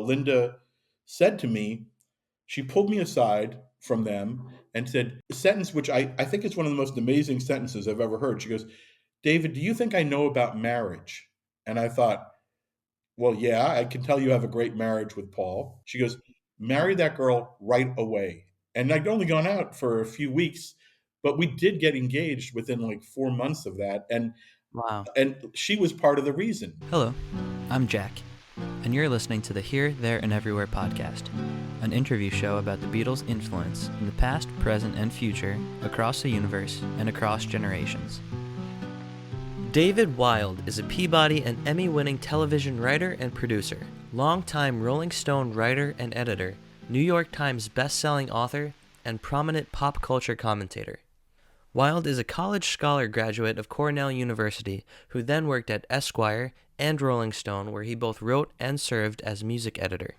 Linda said to me, she pulled me aside from them and said a sentence which I think is one of the most amazing sentences I've ever heard. She goes, David, do you think I know about marriage? And I thought, well, yeah, I can tell you have a great marriage with Paul. She goes, marry that girl right away. And I'd only gone out for a few weeks, but we did get engaged within like 4 months of that. Wow. And she was part of the reason. Hello, I'm Jack, and you're listening to the Here, There, and Everywhere podcast, an interview show about the Beatles' influence in the past, present, and future across the universe and across generations. David Wild is a Peabody and Emmy-winning television writer and producer, longtime Rolling Stone writer and editor, New York Times best-selling author, and prominent pop culture commentator. Wild is a college scholar graduate of Cornell University who then worked at Esquire and Rolling Stone, where he both wrote and served as music editor.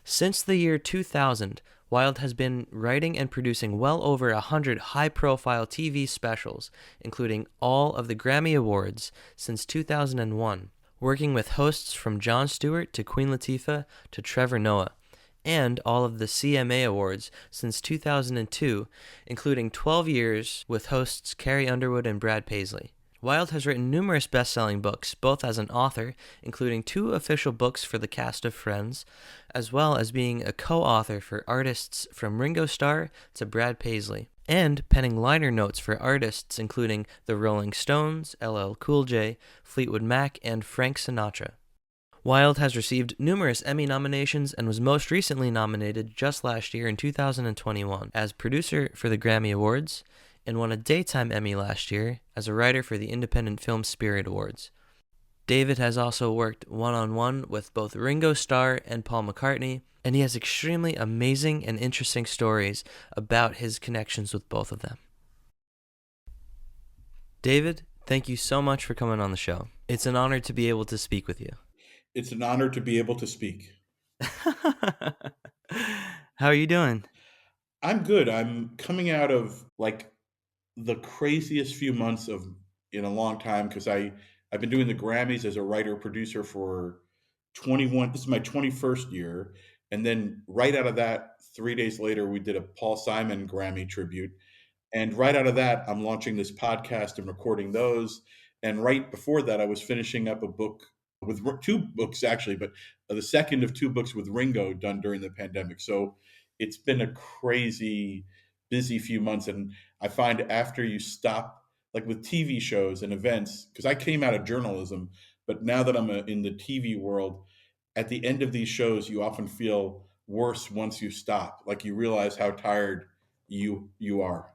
Since the year 2000, Wild has been writing and producing well over 100 high-profile TV specials, including all of the Grammy Awards since 2001, working with hosts from Jon Stewart to Queen Latifah to Trevor Noah, and all of the CMA Awards since 2002, including 12 years with hosts Carrie Underwood and Brad Paisley. Wild has written numerous best-selling books, both as an author, including 2 official books for the cast of Friends, as well as being a co-author for artists from Ringo Starr to Brad Paisley, and penning liner notes for artists including the Rolling Stones, LL Cool J, Fleetwood Mac, and Frank Sinatra. Wild has received numerous Emmy nominations and was most recently nominated just last year in 2021 as producer for the Grammy Awards and won a Daytime Emmy last year as a writer for the Independent Film Spirit Awards. David has also worked one-on-one with both Ringo Starr and Paul McCartney, and he has extremely amazing and interesting stories about his connections with both of them. David, thank you so much for coming on the show. It's an honor to be able to speak with you. It's an honor to be able to speak. How are you doing? I'm good. I'm coming out of like the craziest few months of in a long time because I've been doing the Grammys as a writer producer for 21. This is my 21st year, and then right out of that, 3 days later, we did a Paul Simon Grammy tribute, and right out of that, I'm launching this podcast and recording those. And right before that, I was finishing up a book with 2 books actually, but the second of 2 books with Ringo done during the pandemic. So it's been a crazy, busy few months. And I find after you stop, like with TV shows and events, because I came out of journalism, but now that I'm in the TV world, at the end of these shows, you often feel worse once you stop. Like you realize how tired you are.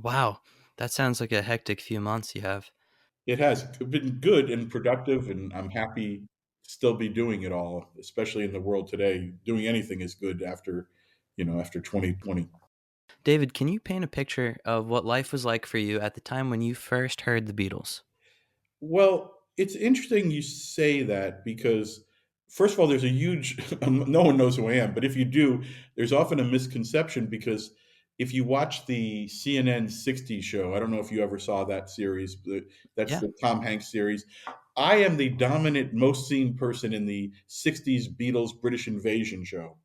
Wow, that sounds like a hectic few months you have. It has been good and productive, and I'm happy to still be doing it all, especially in the world today. Doing anything is good after 2020. David, can you paint a picture of what life was like for you at the time when you first heard the Beatles? Well, it's interesting you say that because, first of all, there's a huge, no one knows who I am, but if you do, there's often a misconception because if you watch the CNN 60 show, I don't know if you ever saw that series, but that's Yeah. the Tom Hanks series. I am the dominant, most seen person in the 60s Beatles British Invasion show.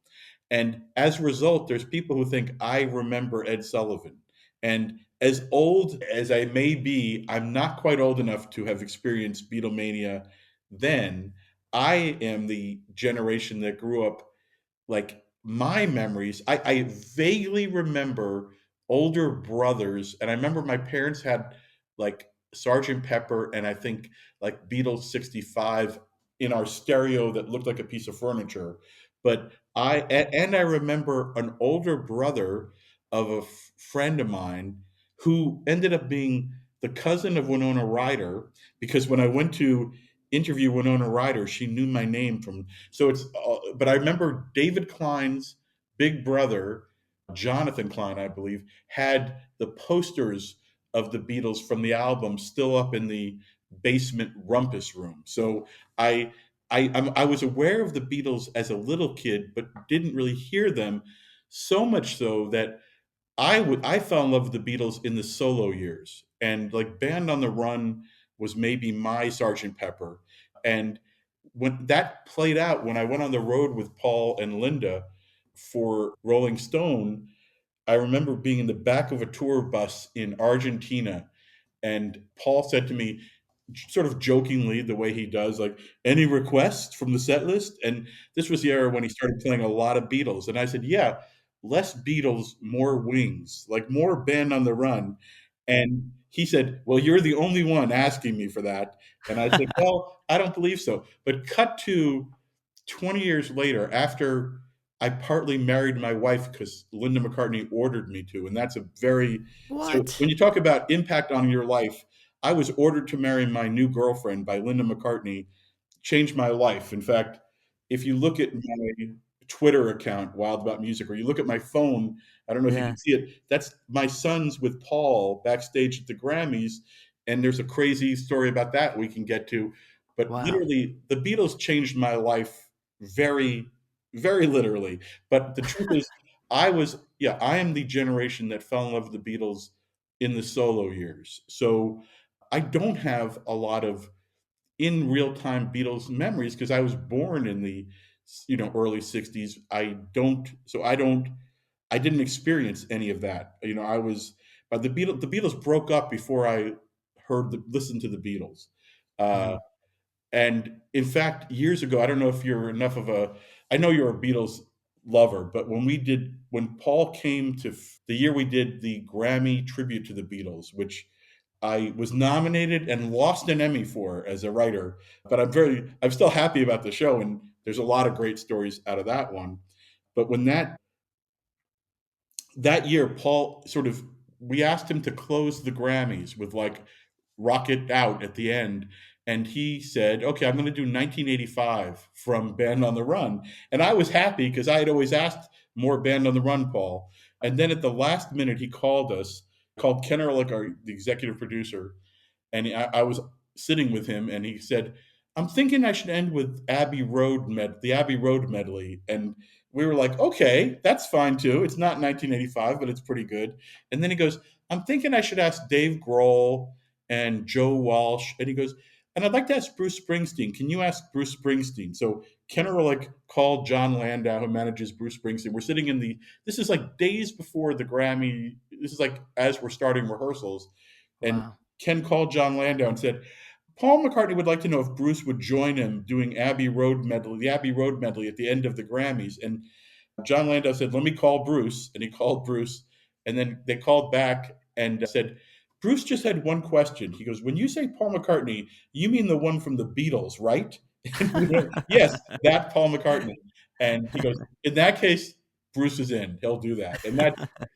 And as a result, there's people who think I remember Ed Sullivan. And as old as I may be, I'm not quite old enough to have experienced Beatlemania then. I am the generation that grew up like my memories. I vaguely remember older brothers, and I remember my parents had like Sergeant Pepper and I think like Beatles 65 in our stereo that looked like a piece of furniture. But and I remember an older brother of a friend of mine who ended up being the cousin of Winona Ryder because when I went to interview Winona Ryder, she knew my name from. So it's. But I remember David Klein's big brother, Jonathan Klein, I believe, had the posters of the Beatles from the album still up in the basement rumpus room. So I I was aware of the Beatles as a little kid, but didn't really hear them. So much so that I fell in love with the Beatles in the solo years, and like Band on the Run was maybe my Sergeant Pepper, and when that played out, when I went on the road with Paul and Linda for Rolling Stone, I remember being in the back of a tour bus in Argentina, and Paul said to me, sort of jokingly, the way he does, like, any requests from the set list? And this was the era when he started playing a lot of Beatles. And I said, yeah, less Beatles, more Wings, like more Band on the Run. And he said, well, you're the only one asking me for that. And I said, well, I don't believe so. But cut to 20 years later, after I partly married my wife because Linda McCartney ordered me to, and that's a very, so What? when you talk about impact on your life, I was ordered to marry my new girlfriend by Linda McCartney, changed my life. In fact, if you look at my Twitter account, Wild About Music, or you look at my phone, I don't know if you Yeah. can see it. That's my son's with Paul backstage at the Grammys, and there's a crazy story about that we can get to. But Wow. literally, the Beatles changed my life very, very literally. But the truth is, I am the generation that fell in love with the Beatles in the solo years. So I don't have a lot of in real time Beatles memories because I was born in the early 60s. I didn't experience any of that. I was but the Beatles broke up before I listened to the Beatles. Uh, Mhm. and in fact, years ago, I don't know if you're enough of a I know you're a Beatles lover, but when Paul came to the year we did the Grammy tribute to the Beatles, which I was nominated and lost an Emmy for as a writer, but I'm still happy about the show, and there's a lot of great stories out of that one. But when that year, Paul sort of we asked him to close the Grammys with like "Rock It Out" at the end, and he said, "Okay, I'm going to do 1985 from Band on the Run," and I was happy because I had always asked more Band on the Run, Paul. And then at the last minute, he called us, called Ken Ehrlich, the executive producer, and I was sitting with him, and he said, "I'm thinking I should end with the Abbey Road medley." And we were like, "Okay, that's fine too. It's not 1985, but it's pretty good." And then he goes, "I'm thinking I should ask Dave Grohl and Joe Walsh." And he goes, "And I'd like to ask Bruce Springsteen. Can you ask Bruce Springsteen?" So Ken Ehrlich called John Landau, who manages Bruce Springsteen. We're sitting this is like days before the Grammy. This is like as we're starting rehearsals. And Wow. Ken called John Landau and said, Paul McCartney would like to know if Bruce would join him doing the Abbey Road medley at the end of the Grammys. And John Landau said, let me call Bruce. And he called Bruce. And then they called back and said, Bruce just had one question. He goes, when you say Paul McCartney, you mean the one from the Beatles, right? And we went, yes, that Paul McCartney. And he goes, in that case, Bruce is in. He'll do that. And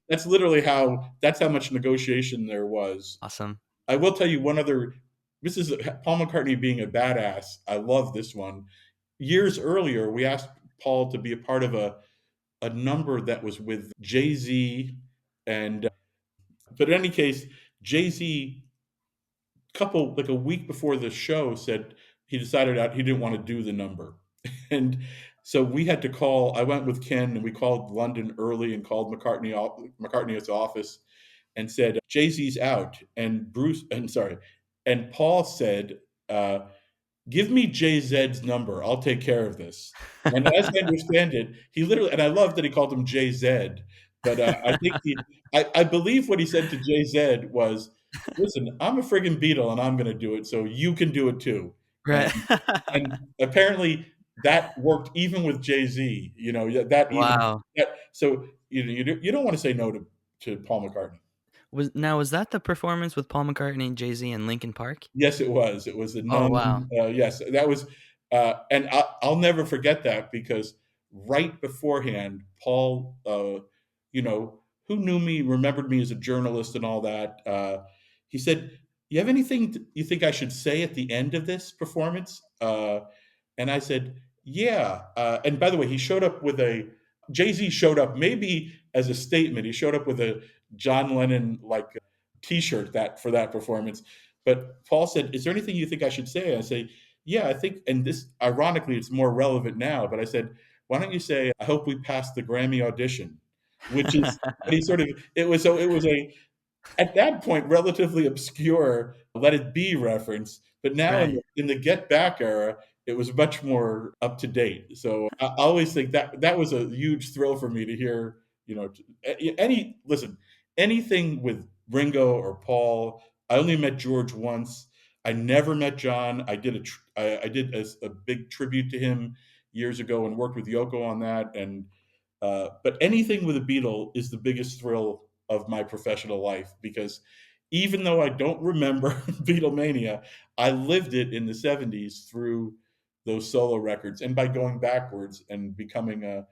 that's how much negotiation there was. Awesome. I will tell you one other. This is Paul McCartney being a badass. I love this one. Years earlier, we asked Paul to be a part of a number that was with Jay Z, and but in any case, Jay Z, couple like a week before the show, said he decided out he didn't want to do the number, and so we had to call. I went with Ken, and we called London early and called McCartney's office and said Jay Z's out, and Paul said, "Give me Jay Z's number. I'll take care of this." And as I understand it, he literally, and I love that he called him Jay Z, but I believe what he said to Jay Z was, "Listen, I'm a friggin' Beatle, and I'm going to do it, so you can do it too." And Right. apparently that worked even with Jay Z. That even Wow. that. So you don't want to say no to Paul McCartney. Was that the performance with Paul McCartney, Jay-Z, and Linkin Park? Yes, it was. It was a Oh, nun. wow. Yes, that was, and I'll never forget that because right beforehand, Paul, who knew me, remembered me as a journalist and all that. He said, "You have anything you think I should say at the end of this performance?" And I said, "Yeah." And by the way, he showed up with a Jay Z showed up maybe as a statement. He showed up with a John Lennon like T-shirt that for that performance. But Paul said, "Is there anything you think I should say?" I say, "Yeah, I think." And this, ironically, it's more relevant now. But I said, "Why don't you say, I hope we pass the Grammy audition," which is, and he sort of, it was a at that point relatively obscure "Let It Be" reference. But now Right. in the Get Back era, it was much more up to date. So I always think that that was a huge thrill for me to hear. Listen, anything with Ringo or Paul. I only met George once. I never met John. I did a big tribute to him years ago and worked with Yoko on that. And but anything with a Beatle is the biggest thrill of my professional life because even though I don't remember Beatlemania, I lived it in the '70s through those solo records and by going backwards and becoming a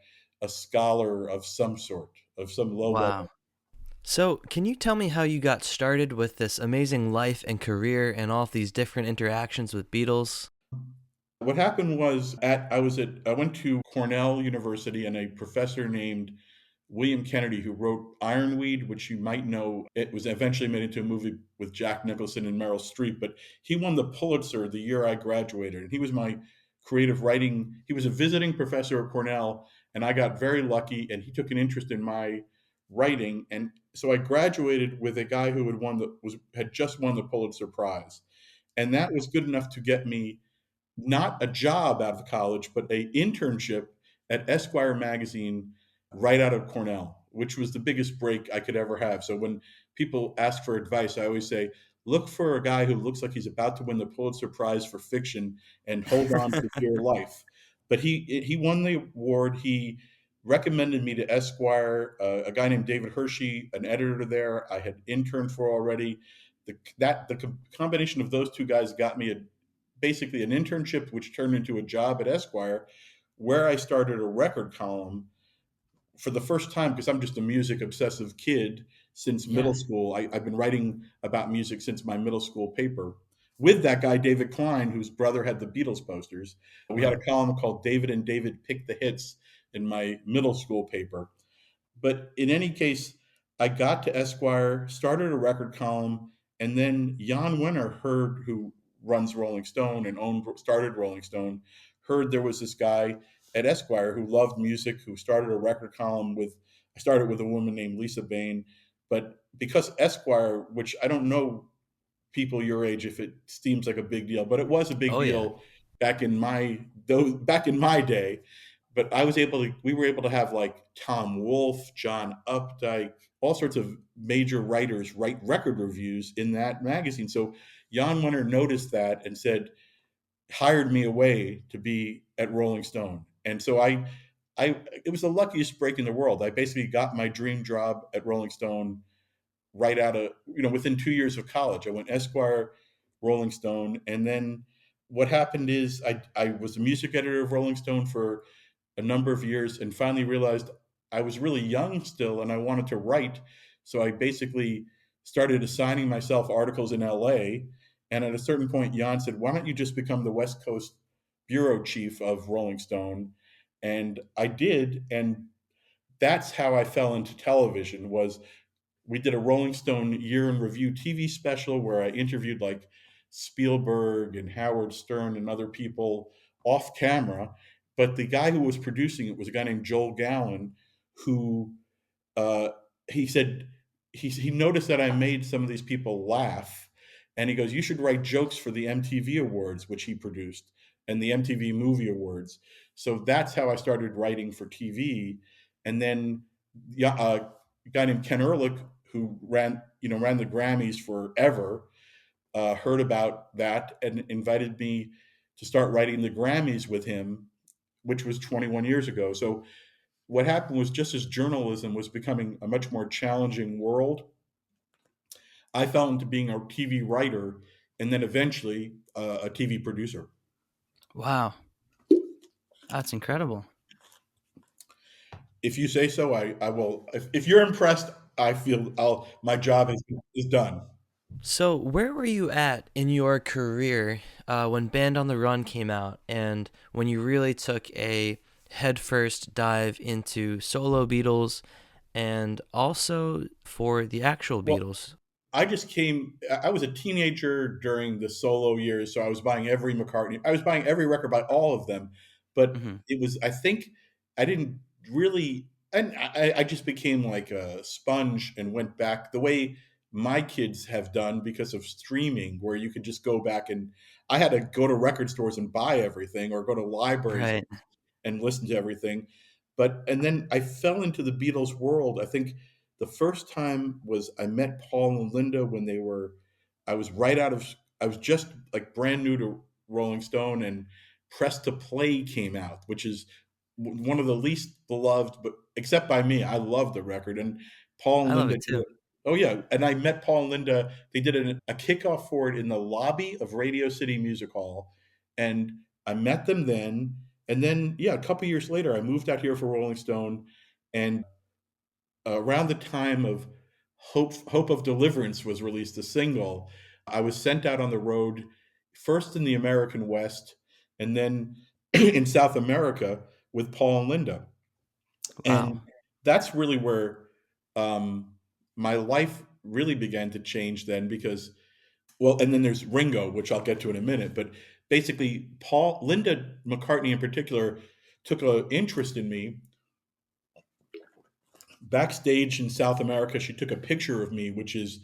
scholar of some sort, of some low level. Wow. So, can you tell me how you got started with this amazing life and career and all of these different interactions with Beatles? What happened was I went to Cornell University and a professor named William Kennedy who wrote Ironweed, which you might know. It was eventually made into a movie with Jack Nicholson and Meryl Streep, but he won the Pulitzer the year I graduated. And he was my creative writing. He was a visiting professor at Cornell, and I got very lucky and he took an interest in my writing. And so I graduated with a guy who had just won the Pulitzer Prize. And that was good enough to get me not a job out of college, but a internship at Esquire magazine right out of Cornell, which was the biggest break I could ever have. So when people ask for advice, I always say, look for a guy who looks like he's about to win the Pulitzer Prize for fiction and hold on for dear life. But he won the award. He recommended me to Esquire, a guy named David Hershey, an editor there I had interned for already. The combination of those two guys got me basically an internship, which turned into a job at Esquire, where I started a record column for the first time because I'm just a music obsessive kid since Yeah. middle school. I've been writing about music since my middle school paper with that guy, David Klein, whose brother had the Beatles posters. We had a Wow. column called David and David Pick the Hits in my middle school paper. But in any case, I got to Esquire, started a record column, and then Jan Wenner heard, who runs Rolling Stone and started Rolling Stone, heard there was this guy at Esquire who loved music, who started a record column with. I started with a woman named Lisa Bain, but because Esquire, which I don't know people your age if it seems like a big deal, but it was a big Oh, yeah. deal back in my day. But we were able to have like Tom Wolfe, John Updike, all sorts of major writers write record reviews in that magazine. So Jan Wenner noticed that and hired me away to be at Rolling Stone. And so it was the luckiest break in the world. I basically got my dream job at Rolling Stone right out of, within 2 years of college. I went Esquire, Rolling Stone. And then what happened is I was the music editor of Rolling Stone for a number of years and finally realized I was really young still and I wanted to write. So I basically started assigning myself articles in LA. And at a certain point, Jan said, why don't you just become the West Coast bureau chief of Rolling Stone? And I did. And that's how I fell into television. Was We did a Rolling Stone year in review TV special where I interviewed like Spielberg and Howard Stern and other people off camera. But the guy who was producing it was a guy named Joel Gallen, who uh, he said he noticed that I made some of these people laugh, and he goes, "You should write jokes for the MTV Awards, which he produced, and the MTV Movie Awards." So that's how I started writing for TV, and then yeah, a guy named Ken Ehrlich, who ran the Grammys forever, heard about that and invited me to start writing the Grammys with him, which was 21 years ago. So what happened was just as journalism was becoming a much more challenging world, I fell into being a TV writer and then eventually a TV producer. Wow. That's incredible. If you say so, I will. If you're impressed, I feel my job is done. So, where were you at in your career when Band on the Run came out and when you really took a headfirst dive into solo Beatles and also for the actual Well, Beatles? I was a teenager during the solo years, so I was buying every McCartney. I was buying every record by all of them, but Hmm. it was, I think, I didn't really, and I just became like a sponge and went back the way. my kids have done because of streaming, where you could just go back and I had to go to record stores and buy everything or go to libraries Right. and listen to everything. But and then I fell into the Beatles world. I think the first time was I met Paul and Linda when they were I was right out of I was just like brand new to Rolling Stone, and Press to Play came out, which is one of the least beloved, but except by me, I love the record. And Paul and I love Linda it did too. it. Oh yeah, and I met Paul and Linda. They did a kickoff for it in the lobby of Radio City Music Hall, and I met them then. And then, yeah, a couple years later, I moved out here for Rolling Stone, and around the time of Hope of Deliverance was released, a single, I was sent out on the road, first in the American West, and then in South America with Paul and Linda. And Wow. that's really where um, my life really began to change then, because well, and then there's Ringo, which I'll get to in a minute. But basically, Linda McCartney in particular, took an interest in me backstage in South America. She took a picture of me, which is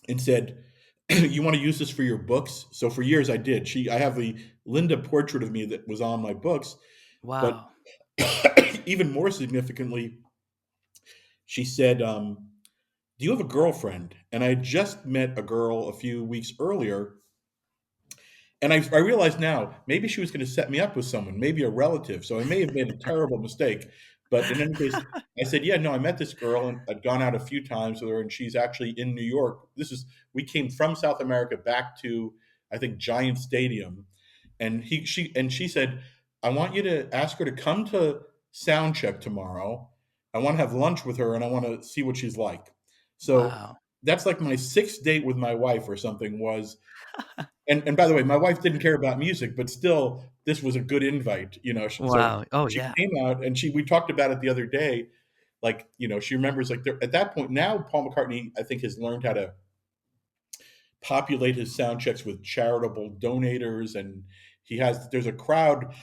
and said, "You want to use this for your books?" So for years I did. I have the Linda portrait of me that was on my books, but Wow. even more significantly, she said, "Do you have a girlfriend?" And I had just met a girl a few weeks earlier. And I realize now, maybe she was going to set me up with someone, maybe a relative. So I may have made a terrible mistake. But in any case, I said, yeah, no, I met this girl and I'd gone out a few times with her, and she's actually in New York. We came from South America back to, I think, Giant Stadium. And she said, I want you to ask her to come to sound check tomorrow. I want to have lunch with her and I want to see what she's like. So Wow. that's like my sixth date with my wife or something was, and by the way, my wife didn't care about music, but still, this was a good invite, you know. So Wow. Oh, she yeah. came out, and she we talked about it the other day. Like, you know, she remembers like at that point now, Paul McCartney, I think, has learned how to populate his sound checks with charitable donators, and there's a crowd,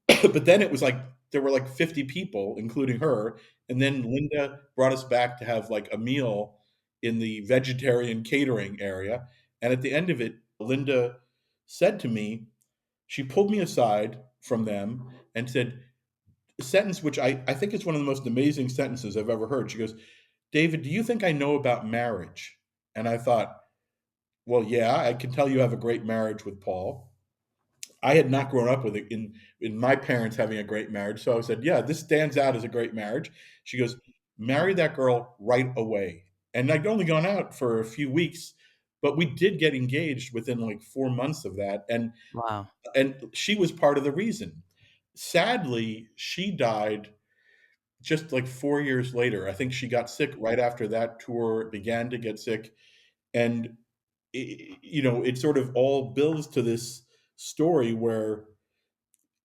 but then it was like there were like 50 people, including her, and then Linda brought us back to have like a meal in the vegetarian catering area, and at the end of it, Linda said to me, she pulled me aside from them and said a sentence which I think is one of the most amazing sentences I've ever heard. She goes, David, do you think I know about marriage? And I thought, well, yeah, I can tell you have a great marriage with Paul. I had not grown up with it in my parents having a great marriage. So I said, yeah, this stands out as a great marriage. She goes, marry that girl right away. And I'd only gone out for a few weeks, but we did get engaged within like 4 months of that. Wow. And she was part of the reason. Sadly, she died just like 4 years later. I think she got sick right after that tour, began to get sick. And, you know, it sort of all builds to this story where,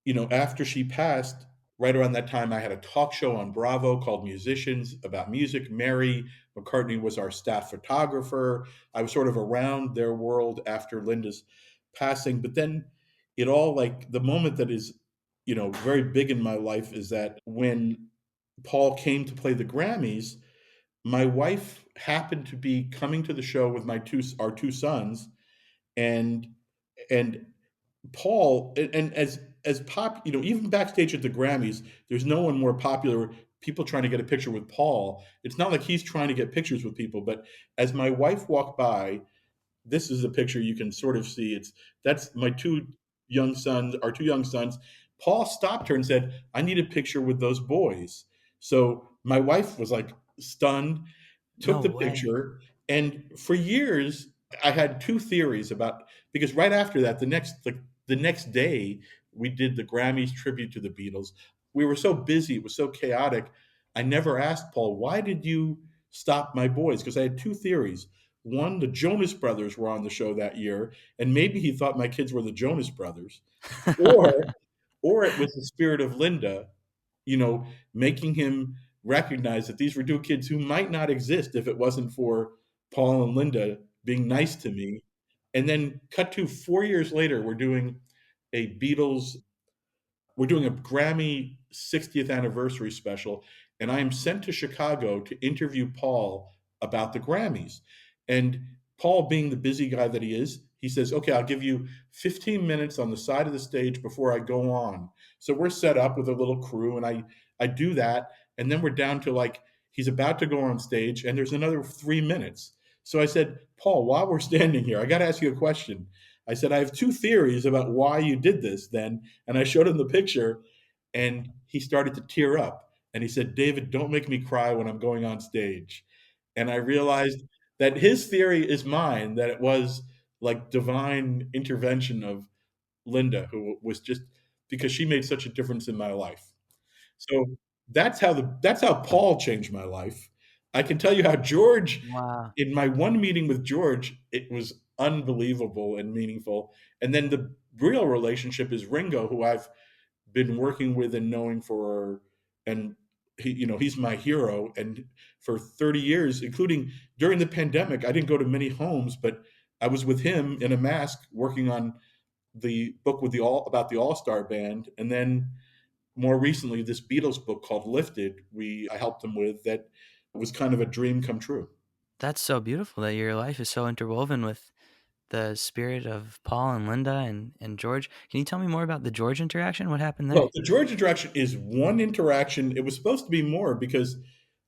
you know, after she passed, right around that time, I had a talk show on Bravo called Musicians about music. Mary McCartney was our staff photographer. I was sort of around their world after Linda's passing. But then it all like the moment that is, you know, very big in my life is that when Paul came to play the Grammys, my wife happened to be coming to the show with our two sons, and and Paul, and as pop, you know, even backstage at the Grammys, there's no one more popular. People trying to get a picture with Paul. It's not like he's trying to get pictures with people, but as my wife walked by, this is a picture you can sort of see. That's my our two young sons. Paul stopped her and said, "I need a picture with those boys." So my wife was like stunned, took No the way. picture, and for years I had two theories about, because right after that, the next day, we did the Grammys tribute to the Beatles. We were so busy, it was so chaotic. I never asked Paul, why did you stop my boys? Because I had two theories. One, the Jonas Brothers were on the show that year, and maybe he thought my kids were the Jonas Brothers, or or it was the spirit of Linda, you know, making him recognize that these were two kids who might not exist if it wasn't for Paul and Linda being nice to me. And then cut to 4 years later, a Beatles, we're doing a Grammy 60th anniversary special, and I am sent to Chicago to interview Paul about the Grammys. And Paul, being the busy guy that he is, he says, "Okay, I'll give you 15 minutes on the side of the stage before I go on." So we're set up with a little crew, and I do that, and then we're down to like he's about to go on stage, and there's another 3 minutes. So I said, "Paul, while we're standing here, I got to ask you a question." I said, "I have two theories about why you did this then," and I showed him the picture, and he started to tear up, and he said, "David, don't make me cry when I'm going on stage." And I realized that his theory is mine, that it was like divine intervention of Linda, who was just because she made such a difference in my life. So that's how Paul changed my life. I can tell you how George, Wow. in my one meeting with George, it was unbelievable and meaningful. And then the real relationship is Ringo, who I've been working with and knowing for, and he's my hero. And for 30 years, including during the pandemic, I didn't go to many homes, but I was with him in a mask working on the book with the all about the All-Star band. And then more recently, this Beatles book called Lifted, I helped him with, that was kind of a dream come true. That's so beautiful that your life is so interwoven with the spirit of Paul and Linda and George. Can you tell me more about the George interaction? What happened Well, there? the George interaction is one interaction. It was supposed to be more because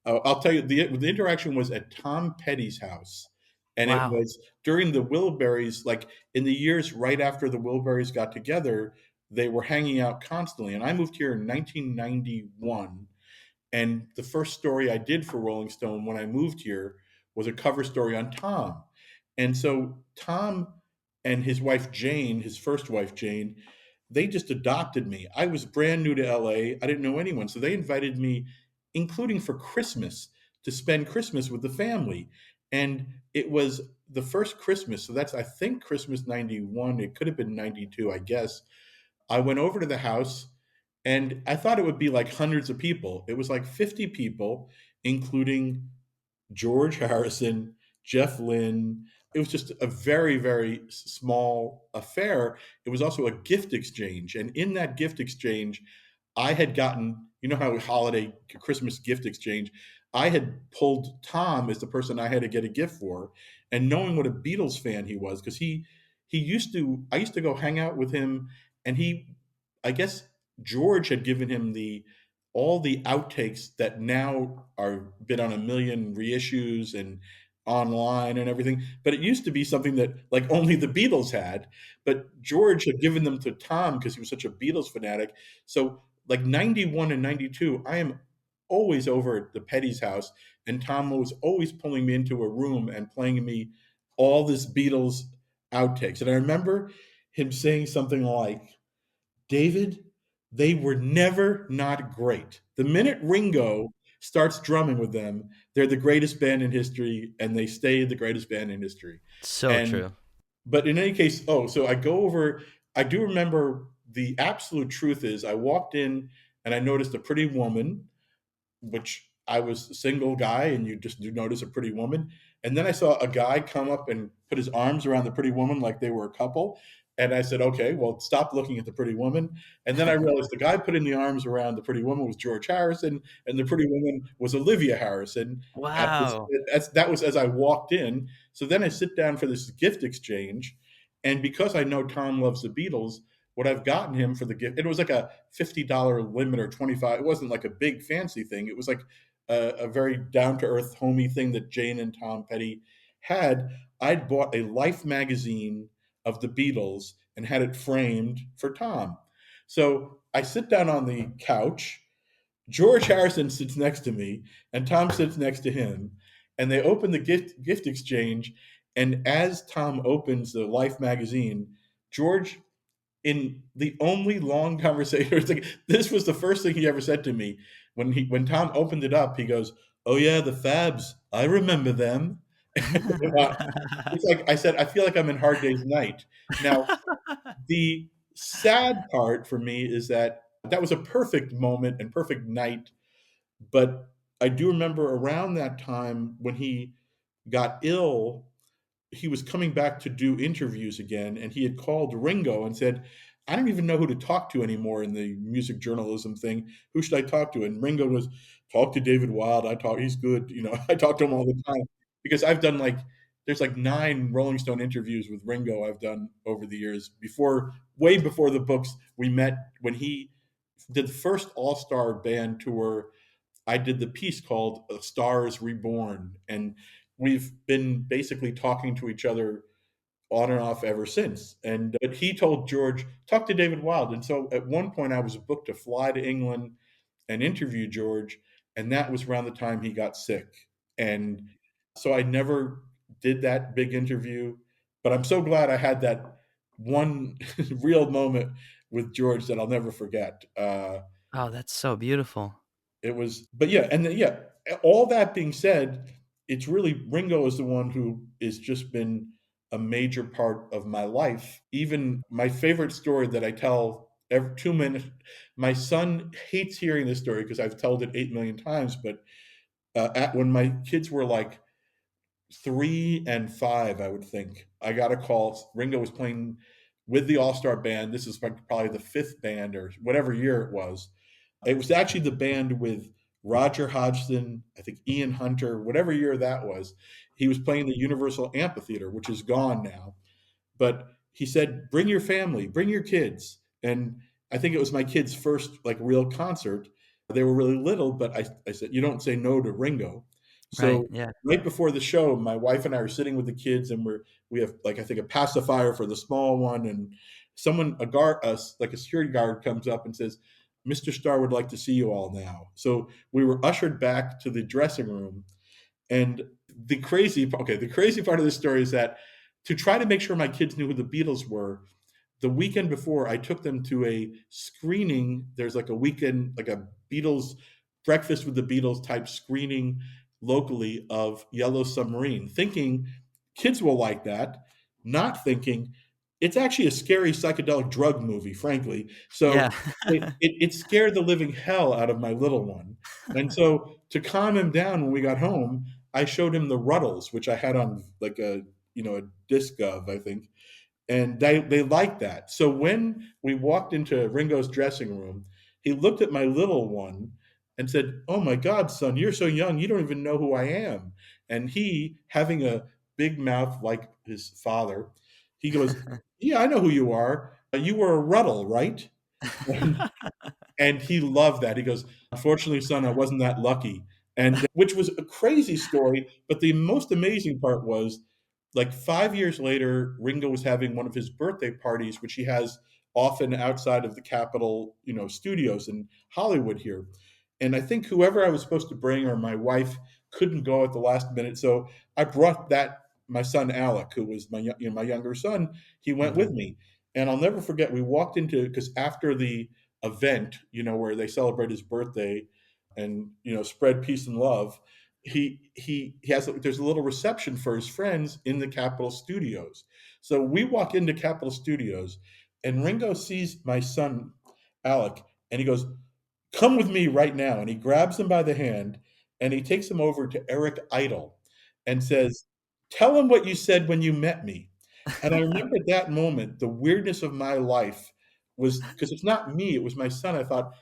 I'll tell you, the interaction was at Tom Petty's house, and it Wow. was during the Wilburys, like in the years right after the Wilburys got together, they were hanging out constantly. And I moved here in 1991, and the first story I did for Rolling Stone when I moved here was a cover story on Tom. And so Tom and his wife Jane, his first wife Jane, they just adopted me. I was brand new to LA. I didn't know anyone. So they invited me, including for Christmas, to spend Christmas with the family. And it was the first Christmas. So that's, I think, Christmas 91. It could have been 92, I guess. I went over to the house and I thought it would be like hundreds of people. It was like 50 people, including George Harrison, Jeff Lynne. It was just a very, very small affair. It was also a gift exchange. And in that gift exchange, I had gotten, you know how holiday Christmas gift exchange, I had pulled Tom as the person I had to get a gift for. And knowing what a Beatles fan he was, because I used to go hang out with him, and I guess George had given him all the outtakes that now are been on a million reissues and online and everything. But it used to be something that like only the Beatles had. But George had given them to Tom because he was such a Beatles fanatic. So like 91 and 92, I am always over at the Petty's house, and Tom was always pulling me into a room and playing me all this Beatles outtakes. And I remember him saying something like, "David, they were never not great. The minute Ringo starts drumming with them, they're the greatest band in history, and they stay the greatest band in history." So And true. but in any case, so I go over. I do remember the absolute truth is I walked in and I noticed a pretty woman, which I was a single guy, and you just do notice a pretty woman. And then I saw a guy come up and put his arms around the pretty woman like they were a couple. And I said, okay, well, stop looking at the pretty woman. And then I realized the guy putting the arms around the pretty woman was George Harrison, and the pretty woman was Olivia Harrison. Wow. That was as I walked in. So then I sit down for this gift exchange. And because I know Tom loves the Beatles, what I've gotten him for the gift, it was like a $50 limit or 25. It wasn't like a big fancy thing. It was like a very down to earth, homey thing that Jane and Tom Petty had. I'd bought a Life magazine of the Beatles and had it framed for Tom. So I sit down on the couch. George Harrison sits next to me, and Tom sits next to him. And they open the gift exchange. And as Tom opens the Life magazine, George, in the only long conversation, it's like, this was the first thing he ever said to me when Tom opened it up. He goes, "Oh yeah, the Fabs, I remember them." It's like I said, I feel like I'm in Hard Day's Night. Now, the sad part for me is that that was a perfect moment and perfect night, but I do remember around that time when he got ill, he was coming back to do interviews again, and he had called Ringo and said, "I don't even know who to talk to anymore in the music journalism thing. Who should I talk to?" And Ringo goes, "Talk to David Wild. He's good. I talk to him all the time because I've done like there's like 9 Rolling Stone interviews with Ringo I've done over the years. Way before the books, we met when he did the first All Star band tour. I did the piece called "Stars Reborn," and we've been basically talking to each other on and off ever since. And but he told George, talk to David Wild. And so at one point, I was booked to fly to England and interview George, and that was around the time he got sick. And so I never did that big interview, but I'm so glad I had that one real moment with George that I'll never forget. Oh, that's so beautiful. It was, but yeah, and then, yeah, all that being said, it's really Ringo is the one who has just been a major part of my life. Even my favorite story that I tell every 2 minutes, my son hates hearing this story because I've told it 8 million times. But when my kids were like 3 and 5, I would think I got a call. Ringo was playing with the All Star band. This is probably the fifth band or whatever year it was. It was actually the band with Roger Hodgson, I think Ian Hunter, whatever year that was. He was playing the Universal Amphitheater, which is gone now. But he said, "Bring your family, bring your kids." And I think it was my kids' first like real concert. They were really little, but I said, "You don't say no to Ringo." Right. So Yeah. right before the show, my wife and I are sitting with the kids, and we have like I think a pacifier for the small one, and someone a guard us like a security guard comes up and says, "Mr. Starr would like to see you all now." So we were ushered back to the dressing room, and the crazy part of this story is that to try to make sure my kids knew who the Beatles were, the weekend before I took them to a screening. There's like a weekend, like a Beatles breakfast with the Beatles type screening locally of Yellow Submarine, thinking kids will like that, not thinking it's actually a scary psychedelic drug movie, frankly. So Yeah. it scared the living hell out of my little one. And so to calm him down when we got home, I showed him the Ruddles, which I had on like a disc of, I think, and they liked that. So when we walked into Ringo's dressing room, he looked at my little one and said, "Oh my God, son, you're so young, you don't even know who I am." And he, having a big mouth like his father, he goes, "Yeah, I know who you are. You were a Ruddle, right?" And he loved that. He goes, "Unfortunately, son, I wasn't that lucky." And which was a crazy story. But the most amazing part was like 5 years later, Ringo was having one of his birthday parties, which he has often outside of the Capitol, studios in Hollywood here. And I think whoever I was supposed to bring or my wife couldn't go at the last minute. So I brought my son Alec, who was my younger son, he went with Mhm. me. And I'll never forget, we walked into, because after the event, where they celebrate his birthday and, spread peace and love, he has there's a little reception for his friends in the Capitol Studios. So we walk into Capitol Studios, and Ringo sees my son Alec, and he goes, "Come with me right now." And he grabs him by the hand, and he takes him over to Eric Idle, and says, "Tell him what you said when you met me." And I remember at that moment, the weirdness of my life was because it's not me, it was my son. I thought,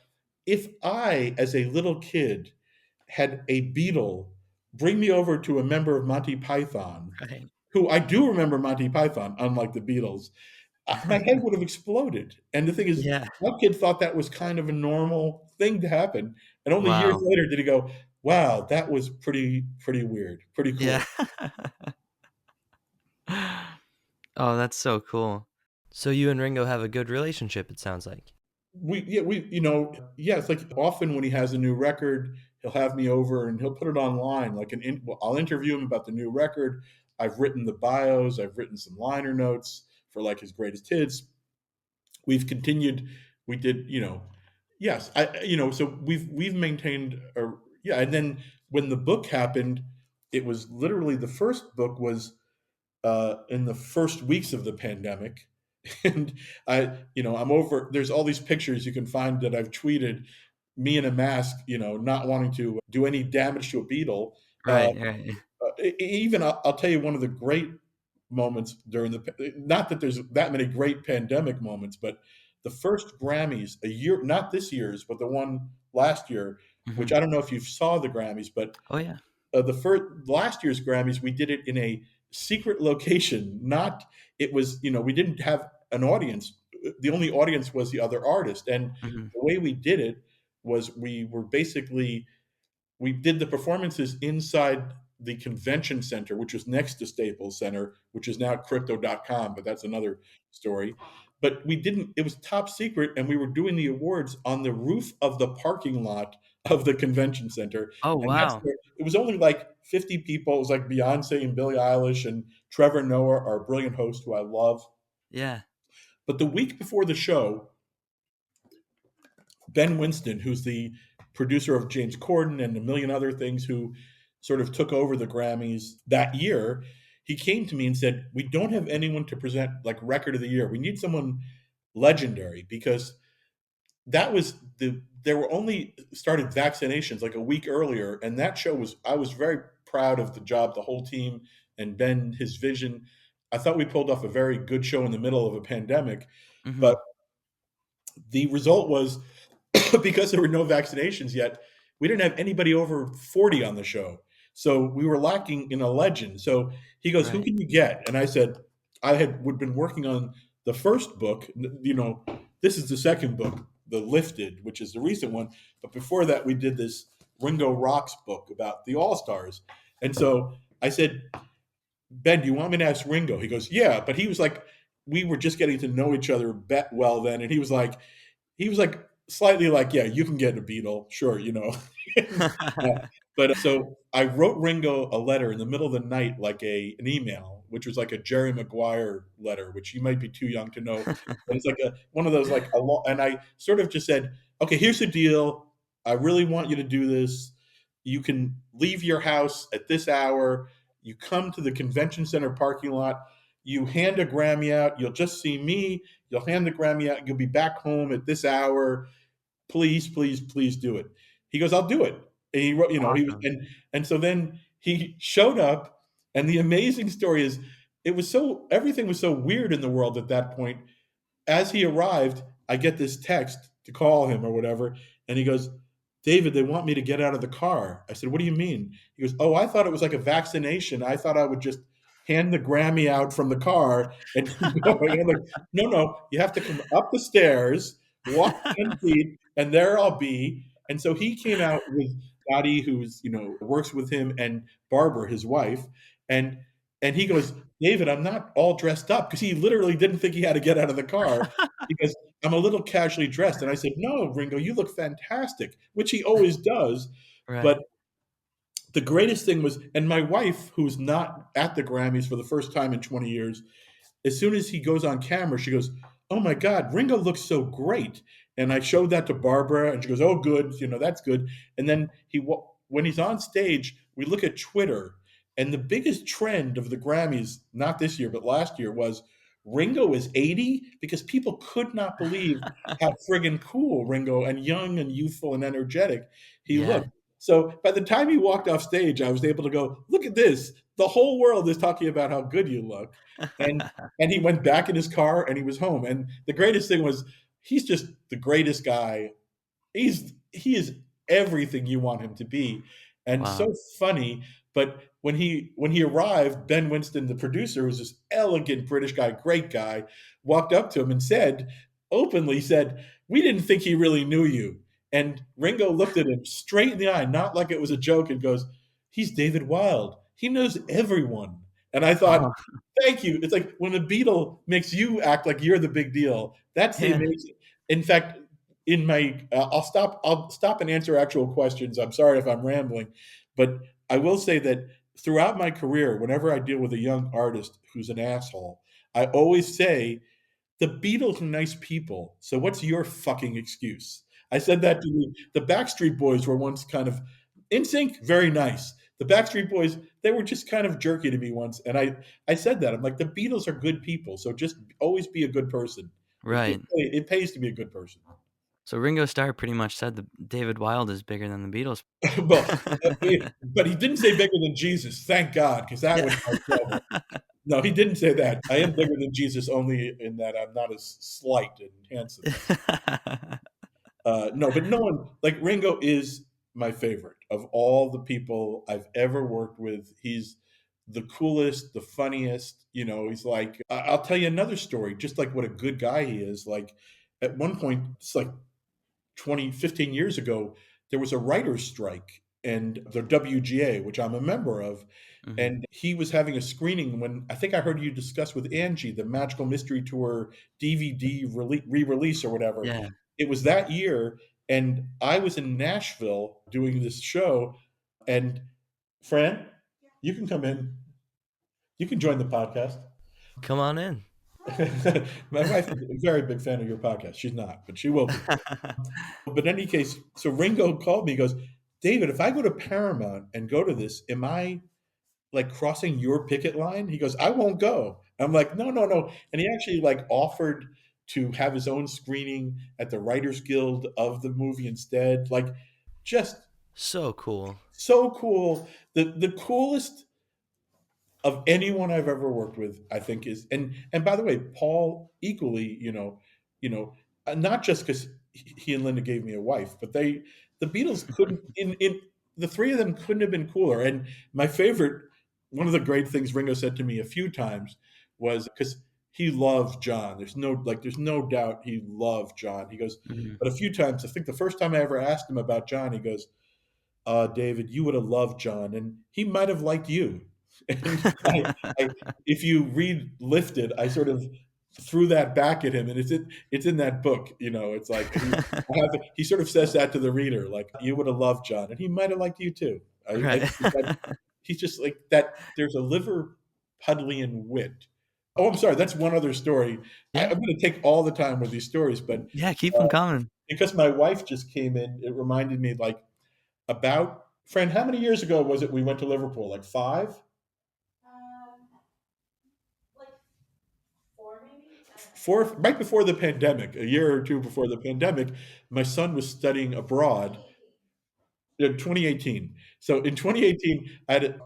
if I, as a little kid, had a Beatle bring me over to a member of Monty Python, Right. who I do remember Monty Python, unlike the Beatles, my head would have exploded. And the thing is, Yeah. my kid thought that was kind of a normal thing to happen. And only years Wow. later did he go, "Wow, that was pretty weird, pretty Yeah. cool." Oh, that's so cool. So you and Ringo have a good relationship, it sounds like. Yeah, it's like often when he has a new record, he'll have me over and he'll put it online. Well, I'll interview him about the new record. I've written the bios, I've written some liner notes for like his greatest hits. We've continued. We did, yes, so we've maintained yeah. And then when the book happened, it was literally the first book was in the first weeks of the pandemic. And I'm over, there's all these pictures you can find that I've tweeted, me in a mask, not wanting to do any damage to a beetle. Uh, Right, right. Even I'll tell you one of the great moments during not that there's that many great pandemic moments, but the first Grammys a year, not this year's, but the one last year, which Mhm. I don't know if you saw the Grammys, but Oh, yeah. the first last year's Grammys, we did it in a secret location. Not it was we didn't have an audience. The only audience was the other artist, and Hmm. the way we did it was we did the performances inside the convention center, which was next to Staples Center, which is now crypto.com, but that's another story. But we didn't, it was top secret, and we were doing the awards on the roof of the parking lot of the convention center. Oh, And that's wow. where it was only like 50 people. It was like Beyonce and Billie Eilish and Trevor Noah, our brilliant host who I love. Yeah. But the week before the show, Ben Winston, who's the producer of James Corden and a million other things, who sort of took over the Grammys that year, he came to me and said, "We don't have anyone to present like record of the year. We need someone legendary because that was there were only started vaccinations like a week earlier, and that show was I was very proud of the job, the whole team, and Ben, his vision. I thought we pulled off a very good show in the middle of a pandemic, Hmm. but the result was because there were no vaccinations yet, we didn't have anybody over 40 on the show. So we were lacking in a legend. So he goes, "Who Right. can you get?" And I said, I had would been working on the first book. This is the second book, The Lifted, which is the recent one. But before that, we did this Ringo Rocks book about the All Stars. And so I said, "Ben, do you want me to ask Ringo?" He goes, "Yeah." But he was like, we were just getting to know each other well then. And he was like slightly like, "Yeah, you can get a Beatle, sure, you know." But so I wrote Ringo a letter in the middle of the night, like an email, which was like a Jerry Maguire letter, which you might be too young to know, but it's like one of those like a long. And I sort of just said, "Okay, here's the deal. I really want you to do this. You can leave your house at this hour. You come to the convention center parking lot. You hand a Grammy out. You'll just see me. You'll hand the Grammy out. You'll be back home at this hour. Please, please, please do it." He goes, "I'll do it." And he wrote, he was, Awesome. and so then he showed up. And the amazing story is, everything was so weird in the world at that point. As he arrived, I get this text to call him or whatever, and he goes, "David, they want me to get out of the car." I said, "What do you mean?" He goes, "Oh, I thought it was like a vaccination. I thought I would just hand the Grammy out from the car and keep going." I'm like, "No, no, you have to come up the stairs, walk 10 feet, and there I'll be." And so he came out with Dottie, who's, works with him, and Barbara, his wife, and he goes, "David, I'm not all dressed up," because he literally didn't think he had to get out of the car. Because I'm a little casually dressed. And I said, "No, Ringo, you look fantastic," which he always does. Right. But the greatest thing was, and my wife, who's not at the Grammys for the first time in 20 years, as soon as he goes on camera, she goes, "Oh my God, Ringo looks so great." And I showed that to Barbara, and she goes, "Oh, good, that's good." And then when he's on stage, we look at Twitter, and the biggest trend of the Grammys, not this year but last year, was Ringo is 80, because people could not believe how friggin' cool Ringo and young and youthful and energetic he Yeah. looked. So by the time he walked off stage, I was able to go, "Look at this. The whole world is talking about how good you look." And he went back in his car and he was home. And the greatest thing was, he's just the greatest guy. He is everything you want him to be, and Wow. so funny. But when he arrived, Ben Winston, the producer, who's this elegant British guy, great guy, walked up to him and openly said, "We didn't think he really knew you." And Ringo looked at him straight in the eye, not like it was a joke, and goes, "He's David Wilde. He knows everyone." And I thought, Oh, thank you. It's like when a Beatle makes you act like you're the big deal. That's the yeah. amazing. In fact, in my I'll stop and answer actual questions. I'm sorry if I'm rambling, but I will say that throughout my career, whenever I deal with a young artist who's an asshole, I always say, "The Beatles are nice people, so what's your fucking excuse?" I said that to the Backstreet Boys were once kind of in sync, very nice. The Backstreet Boys, they were just kind of jerky to me once, and I said that. I'm like, "The Beatles are good people, so just always be a good person. Right. It pays to be a good person." So Ringo Starr pretty much said that David Wilde is bigger than the Beatles. Well, but he didn't say bigger than Jesus, thank God, because that Yeah. would cause trouble. No, he didn't say that. I am bigger than Jesus only in that I'm not as slight and handsome. No, but no one like Ringo is my favorite of all the people I've ever worked with. He's the coolest, the funniest. He's like, I'll tell you another story, just like what a good guy he is. Like at one point, it's like 15 years ago, there was a writer's strike and the WGA, which I'm a member of, Hmm. and he was having a screening when I think I heard you discuss with Angie the Magical Mystery Tour DVD re-release or whatever. Yeah. It was that year, and I was in Nashville doing this show. And Fran, you can come in. You can join the podcast. Come on in. My wife is a very big fan of your podcast. She's not, but she will be. But in any case, so Ringo called me. He goes, David, if I go to Paramount and go to this, am I like crossing your picket line? He goes, I won't go. I'm like, no, no, no. And he actually like offered to have his own screening at the Writers Guild of the movie instead. Like, just So cool. so cool. The coolest of anyone I've ever worked with, I think is, and by the way, Paul equally, not just because he and Linda gave me a wife, but the Beatles couldn't, in the three of them couldn't have been cooler. And my favorite, one of the great things Ringo said to me a few times was because he loved John. There's no doubt he loved John. He goes, Hmm. but a few times, I think the first time I ever asked him about John, he goes, David, you would have loved John, and he might have liked you. And I, if you read Lifted, I sort of threw that back at him, and it's in that book. It's like he sort of says that to the reader, like you would have loved John, and he might have liked you too. I Right. think that he's just like that. There's a Liverpudlian wit. Oh, I'm sorry. That's one other story. I'm Yeah. going to take all the time with these stories, but Yeah. Keep uh, them coming. because my wife just came in, it reminded me like about friend. How many years ago was it we went to Liverpool? Like five? Four, right before the pandemic, a year or two before the pandemic. My son was studying abroad. 2018. So in 2018,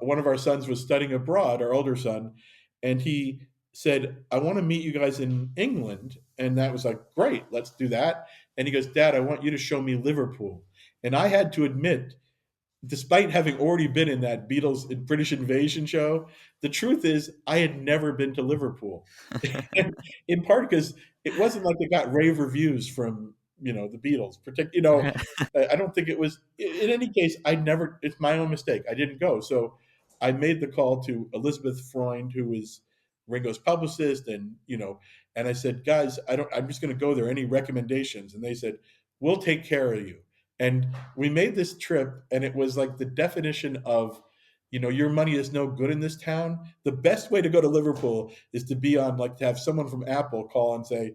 one of our sons was studying abroad, our older son, and he said, I want to meet you guys in England. And that was like, great, let's do that. And he goes, Dad, I want you to show me Liverpool. And I had to admit, despite having already been in that Beatles British Invasion show, the truth is I had never been to Liverpool. In part because it wasn't like it got rave reviews from the Beatles. Right. I don't think it was. In any case, I never. It's my own mistake. I didn't go. So I made the call to Elizabeth Freund, who is Ringo's publicist, and I said, guys, I don't. I'm just going to go there. Any recommendations? And they said, we'll take care of you. And we made this trip, and it was like the definition of, your money is no good in this town. The best way to go to Liverpool is to be on, like, to have someone from Apple call and say,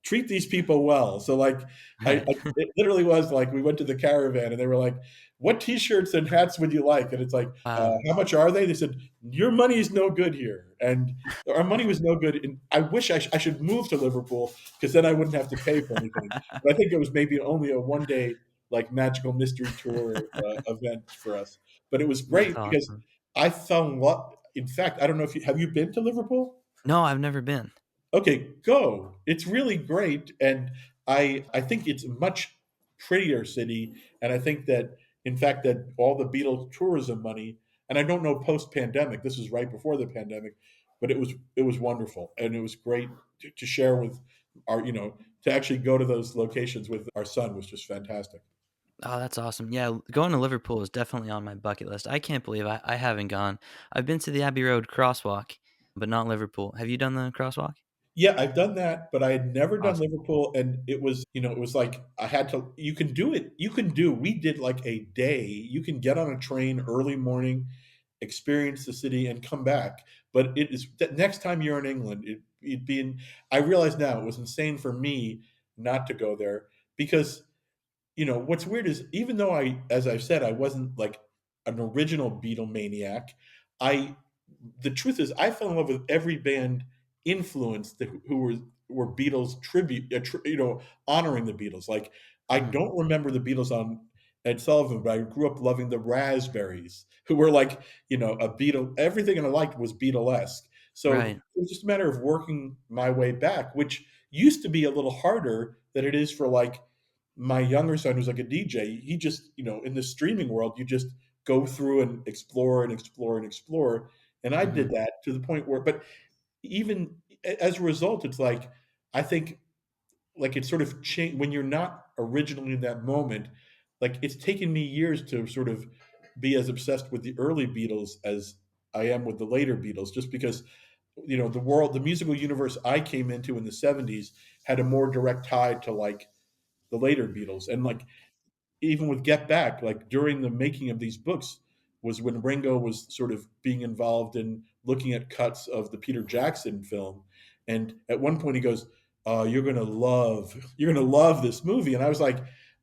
treat these people well. So, like, Right. it literally was like we went to the caravan, and they were like, what T-shirts and hats would you like? And it's like, Wow. how much are they? They said, your money is no good here, and our money was no good. And I wish I should move to Liverpool because then I wouldn't have to pay for anything. But I think it was maybe only a one-day like magical mystery tour event for us. But it was That's great because awesome. I fell in love. In fact, I don't know if have you been to Liverpool? No, I've never been. Okay, go. It's really great, and I think it's a much prettier city, and I think that in fact that all the Beatles tourism money, and I don't know post pandemic. This was right before the pandemic, but it was wonderful, and it was great to share with our to actually go to those locations with our son was just fantastic. Oh, that's awesome. Yeah, going to Liverpool is definitely on my bucket list. I can't believe I haven't gone. I've been to the Abbey Road crosswalk, but not Liverpool. Have you done the crosswalk? Yeah, I've done that, but I had never done Awesome. Liverpool, and it was like I had to. You can do it. You can do. We did like a day. You can get on a train early morning, experience the city, and come back. But it is that next time you're in England, it'd be in. I realize now it was insane for me not to go there because what's weird is even though as I've said, I wasn't like an original Beatlemaniac. I the truth is, I fell in love with every band influenced who were Beatles tribute, honoring the Beatles. Like I Mhm. don't remember the Beatles on Ed Sullivan, but I grew up loving the Raspberries, who were like a Beatle. Everything I liked was Beatlesque. So Right. it was just a matter of working my way back, which used to be a little harder than it is for like my younger son who's like a DJ. He just in the streaming world, you just go through and explore and explore and explore. And I did Mhm. that to the point where, but even as a result, it's like, I think, like, it's sort of changed when you're not originally in that moment. Like, it's taken me years to sort of be as obsessed with the early Beatles as I am with the later Beatles, just because, the musical universe I came into in the 70s had a more direct tie to, like, the later Beatles. And, like, even with Get Back, like during the making of these books, was when Ringo was sort of being involved in looking at cuts of the Peter Jackson film. And at one point he goes, you're gonna love this movie." And I was like,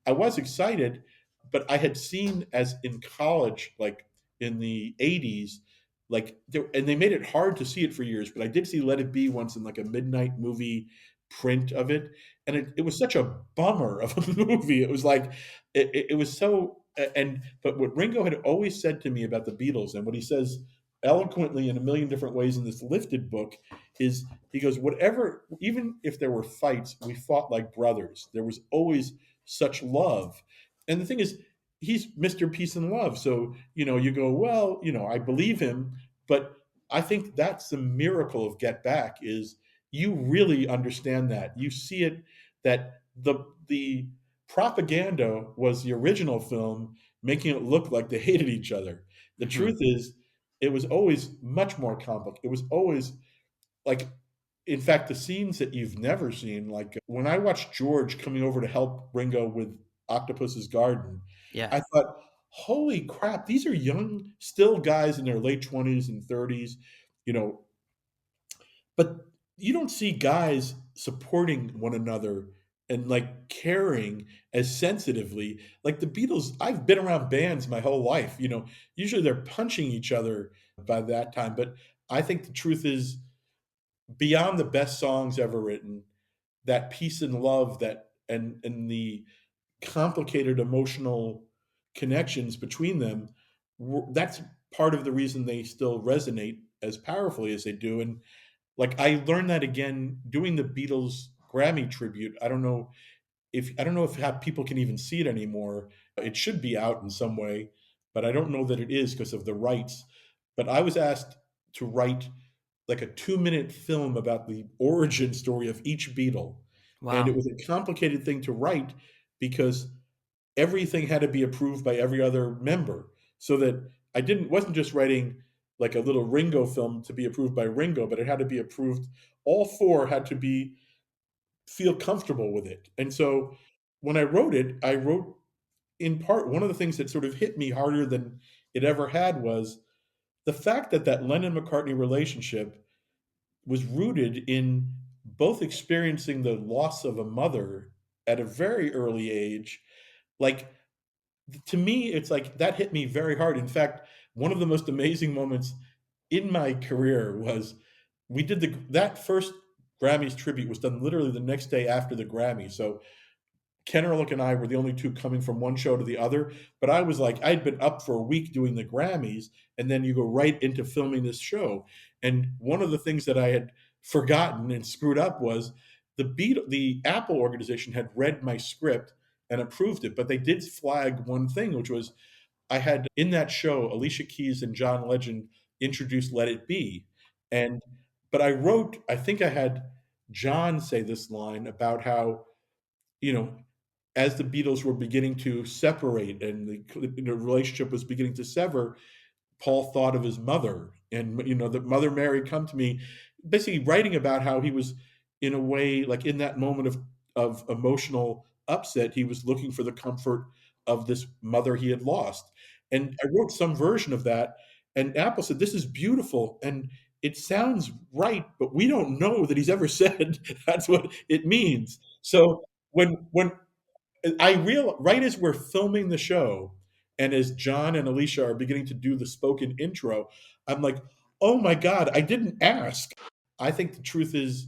I was excited, but I had seen, as in college, like in the 80s, like and they made it hard to see it for years, but I did see Let It Be once in like a midnight movie print of it. And it was such a bummer of a movie. It was like, it was so, and but what Ringo had always said to me about the Beatles, and what he says eloquently in a million different ways in this Lifted book, is he goes, whatever, even if there were fights, we fought like brothers. There was always such love. And the thing is, he's Mr. Peace and Love. So, you go, well, I believe him, but I think that's the miracle of Get Back, is you really understand that. You see it, that the propaganda was the original film, making it look like they hated each other. The Mhm. truth is, it was always much more complicated. It was always like, in fact, the scenes that you've never seen, like when I watched George coming over to help Ringo with Octopus's Garden, Yeah. I thought, holy crap, these are young, still guys in their late 20s and 30s, you know, but you don't see guys supporting one another and like caring as sensitively like the Beatles. I've been around bands my whole life, usually they're punching each other by that time. But I think the truth is, beyond the best songs ever written, that peace and love, that and the complicated emotional connections between them, that's part of the reason they still resonate as powerfully as they do. And like, I learned that again doing the Beatles Grammy tribute. I don't know if how people can even see it anymore. It should be out in some way, but I don't know that it is because of the rights. But I was asked to write like a 2-minute film about the origin story of each Beatle. And it Wow. was a complicated thing to write because everything had to be approved by every other member. So that I didn't wasn't just writing like a little Ringo film to be approved by Ringo, but it had to be approved. All four had to be feel comfortable with it. And so when I wrote it, I wrote, in part, one of the things that sort of hit me harder than it ever had was the fact that that Lennon McCartney relationship was rooted in both experiencing the loss of a mother at a very early age. Like, to me, it's like that hit me very hard. In fact, one of the most amazing moments in my career was we did that first Grammys tribute was done literally the next day after the Grammy. So Ken Ehrlich and I were the only two coming from one show to the other. But I was like, I'd been up for a week doing the Grammys, and then you go right into filming this show. And one of the things that I had forgotten and screwed up was the Apple organization had read my script and approved it, but they did flag one thing, which was I had in that show Alicia Keys and John Legend introduced "Let It Be," and but I think I had John say this line about how, you know, as the Beatles were beginning to separate and the relationship was beginning to sever, Paul thought of his mother, and that Mother Mary come to me, basically writing about how he was, in a way, like in that moment of emotional upset, he was looking for the comfort of this mother he had lost. And I wrote some version of that, and Apple said, "This is beautiful," and it sounds right, but we don't know that he's ever said that's what it means. So when I real right as we're filming the show, and as John and Alicia are beginning to do the spoken intro, I'm like, "Oh my god, I didn't ask." I think the truth is,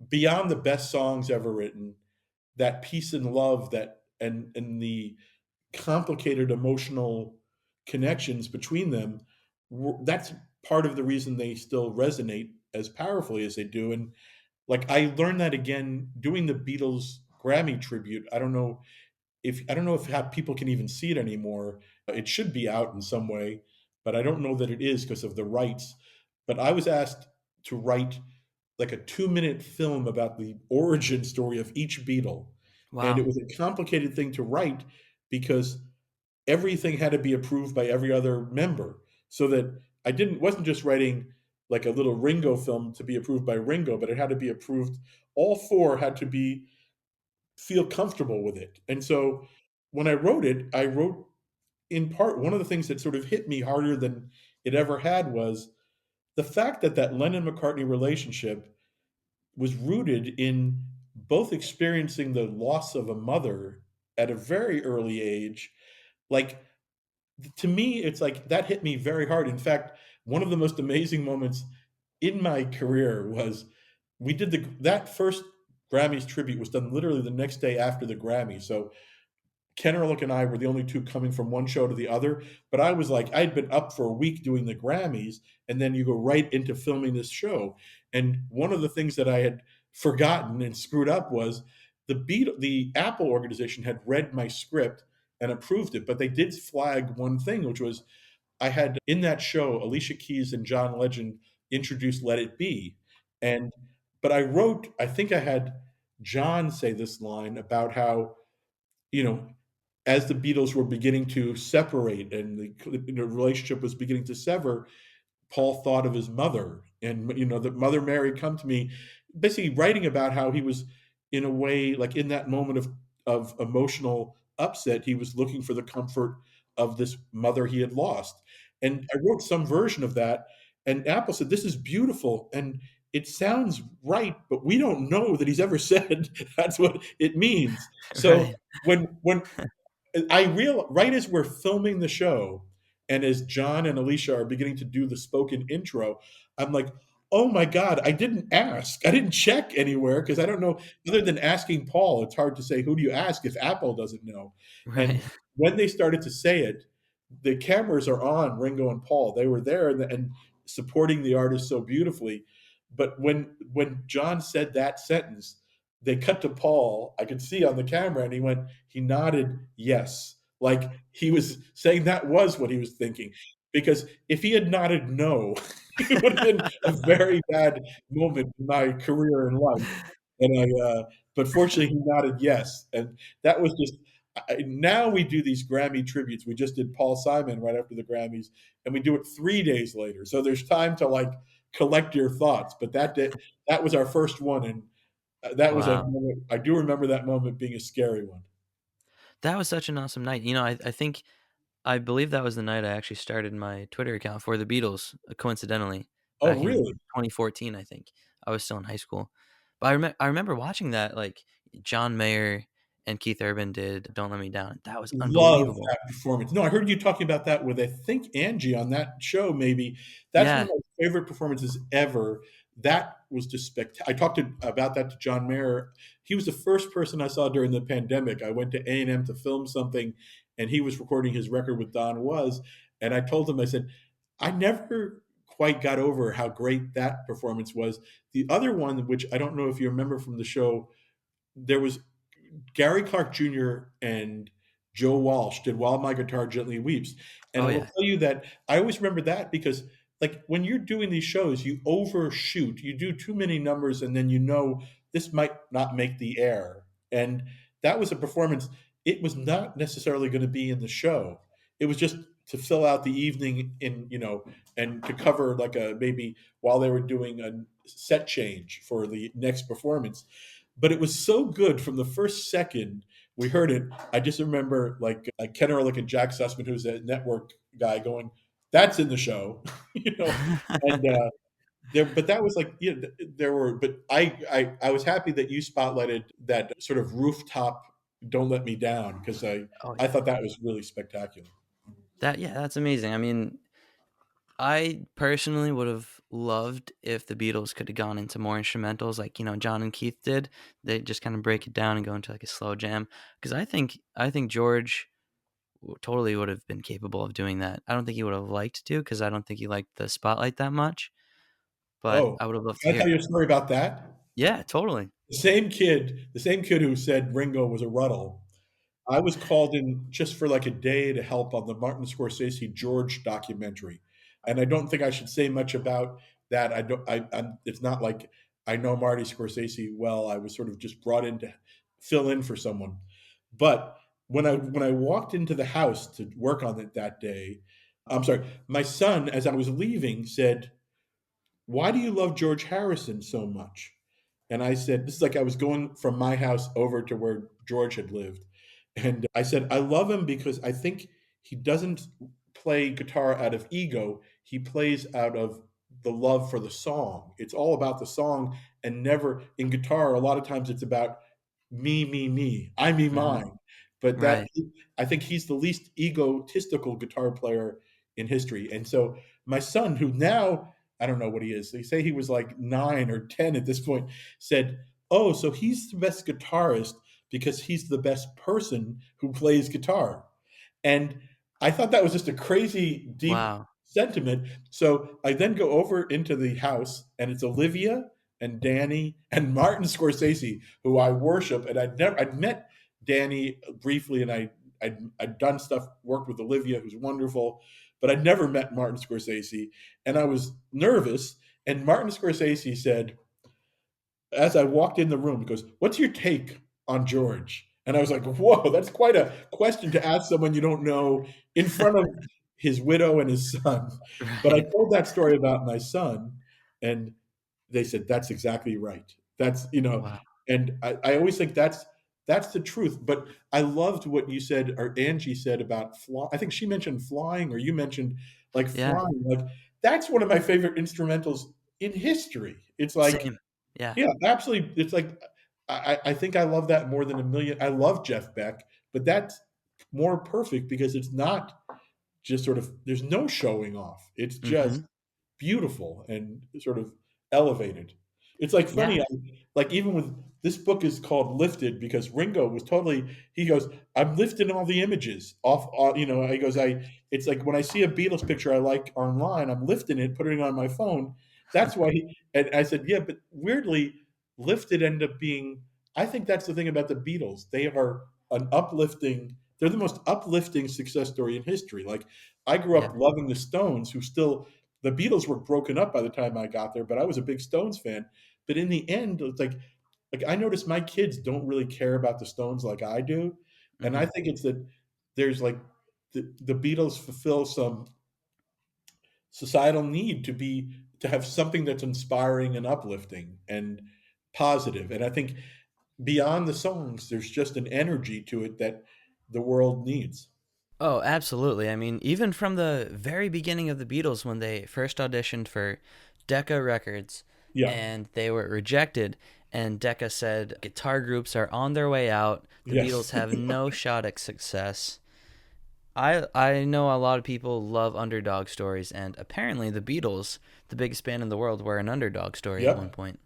beyond the best songs ever written, that peace and love, that and the complicated emotional connections between them, that's part of the reason they still resonate as powerfully as they do. And like, I learned that again doing the Beatles Grammy tribute. I don't know if how people can even see it anymore. It should be out in some way, but I don't know that it is because of the rights. But I was asked to write like a 2-minute film about the origin story of each Beatle. And it Wow. was a complicated thing to write because everything had to be approved by every other member. So that I didn't wasn't just writing like a little Ringo film to be approved by Ringo, but it had to be approved. All four had to be feel comfortable with it. And so when I wrote in part one of the things that sort of hit me harder than it ever had was the fact that that Lennon McCartney relationship was rooted in both experiencing the loss of a mother at a very early age. Like, to me, it's like that hit me very hard. In fact, one of the most amazing moments in my career was we did that first Grammys tribute was done literally the next day after the Grammy. So Ken Ehrlich and I were the only two coming from one show to the other. But I was like, I'd been up for a week doing the Grammys, and then you go right into filming this show. And one of the things that I had forgotten and screwed up was the Apple organization had read my script and approved it, but they did flag one thing, which was I had in that show Alicia Keys and John Legend introduced "Let It Be," and but I think I had John say this line about how you know as the Beatles were beginning to separate and the relationship was beginning to sever, Paul thought of his mother, and that Mother Mary come to me, basically writing about how he was, in a way, like in that moment of emotional upset, he was looking for the comfort of this mother he had lost. And I wrote some version of that, and Apple said, "This is beautiful," and it sounds right, but we don't know that he's ever said that's what it means. So Right. when I real right as we're filming the show, and as John and Alicia are beginning to do the spoken intro, I'm like, "Oh my god, I didn't ask. I didn't check anywhere because I don't know." Other than asking Paul, it's hard to say who do you ask if Apple doesn't know. Right. And when they started to say it, the cameras are on Ringo and Paul. They were there and supporting the artist so beautifully. But when John said that sentence, they cut to Paul. I could see on the camera, and he nodded yes, like he was saying that was what he was thinking. Because if he had nodded no, it would have been a very bad moment in my career in life. And but fortunately, he nodded yes, and that was just. Now we do these Grammy tributes. We just did Paul Simon right after the Grammys, and we do it 3 days later. So there's time to like collect your thoughts. But that was our first one, and that was a Wow. moment. I do remember that moment being a scary one. That was such an awesome night. I think I believe that was the night I actually started my Twitter account for the Beatles, coincidentally, Oh, back in really? 2014, I think. I was still in high school. But I remember watching that, like, John Mayer and Keith Urban did "Don't Let Me Down." That was Love unbelievable. that performance. No, I heard you talking about that with, I think, Angie on that show, maybe. That's one of Yeah. my favorite performances ever. That was just I talked about that to John Mayer. He was the first person I saw during the pandemic. I went to A&M to film something, and he was recording his record with Don Was. And I told him, I said, I never quite got over how great that performance was. The other one, which I don't know if you remember from the show, there was Gary Clark Jr. and Joe Walsh did "While My Guitar Gently Weeps," and Oh, I will yeah. tell you that I always remember that because, like, when you're doing these shows, you overshoot. You do too many numbers, and then this might not make the air. And that was a performance. It was not necessarily going to be in the show. It was just to fill out the evening and to cover like a maybe while they were doing a set change for the next performance. But it was so good from the first second we heard it. I just remember like Ken Ehrlich and Jack Sussman, who's a network guy, going, "That's in the show," and but that was like there were. But I was happy that you spotlighted that sort of rooftop "Don't Let Me Down" because Oh, I yeah. thought that was really spectacular. That's amazing. I mean, I personally would have loved if the Beatles could have gone into more instrumentals like, John and Keith did. They just kind of break it down and go into like a slow jam. Because I think George totally would have been capable of doing that. I don't think he would have liked to because I don't think he liked the spotlight that much. But Oh, I would have loved to can I hear tell it. you a story about that? Yeah, totally. The same kid who said Ringo was a Ruddle. I was called in just for like a day to help on the Martin Scorsese George documentary, and I don't think I should say much about that. I don't. It's not like I know Marty Scorsese well. I was sort of just brought in to fill in for someone. But when I walked into the house to work on it that day, I'm sorry, my son, as I was leaving, said, "Why do you love George Harrison so much?" And I said, this is like I was going from my house over to where George had lived. And I said, I love him because I think he doesn't play guitar out of ego. He plays out of the love for the song. It's all about the song and never in guitar. A lot of times it's about me, I, me, Hmm. mine. But that Right. I think he's the least egotistical guitar player in history. And so my son, who now I don't know what he is. They say he was like 9 or 10 at this point. Said, "Oh, so he's the best guitarist because he's the best person who plays guitar." And I thought that was just a crazy deep Wow. sentiment. So I then go over into the house, and it's Olivia and Danny and Martin Scorsese, who I worship. And I'd met Danny briefly, and I'd done stuff, worked with Olivia, who's wonderful, but I'd never met Martin Scorsese, and I was nervous. And Martin Scorsese said, as I walked in the room, he goes, "What's your take on George?" And I was like, "Whoa, that's quite a question to ask someone you don't know in front of his widow and his son." But I Right. told that story about my son, and they said, "That's exactly right." That's Wow. and I always think that's the truth. But I loved what you said, or Angie said about fly. I think she mentioned flying, or you mentioned like Yeah. flying. Like that's one of my favorite instrumentals in history. It's like Same. Yeah. yeah, absolutely. It's like I think I love that more than a million. I love Jeff Beck, but that's more perfect because it's not just sort of there's no showing off. It's just Hmm. beautiful and sort of elevated. It's like Yeah. funny, like even with this book is called Lifted because Ringo was totally. He goes, "I'm lifting all the images off." He goes, "I." It's like when I see a Beatles picture I like online, I'm lifting it, putting it on my phone. That's why. And I said, "Yeah," but weirdly, Lifted ended up being. I think that's the thing about the Beatles. They are an uplifting. They're the most uplifting success story in history. Like I grew Yeah. up loving the Stones, who still the Beatles were broken up by the time I got there, but I was a big Stones fan. But in the end, it's like I noticed my kids don't really care about the Stones like I do, and I Hmm. think it's that there's like the Beatles fulfill some societal need to have something that's inspiring and uplifting and positive. And I think beyond the songs, there's just an energy to it that the world needs. Oh, absolutely. I mean, even from the very beginning of the Beatles, when they first auditioned for Decca Records Yeah, and they were rejected, and Decca said guitar groups are on their way out, the Beatles yes, have no shot at success. I know a lot of people love underdog stories, and apparently the Beatles, the biggest band in the world, were an underdog story at one yep, point.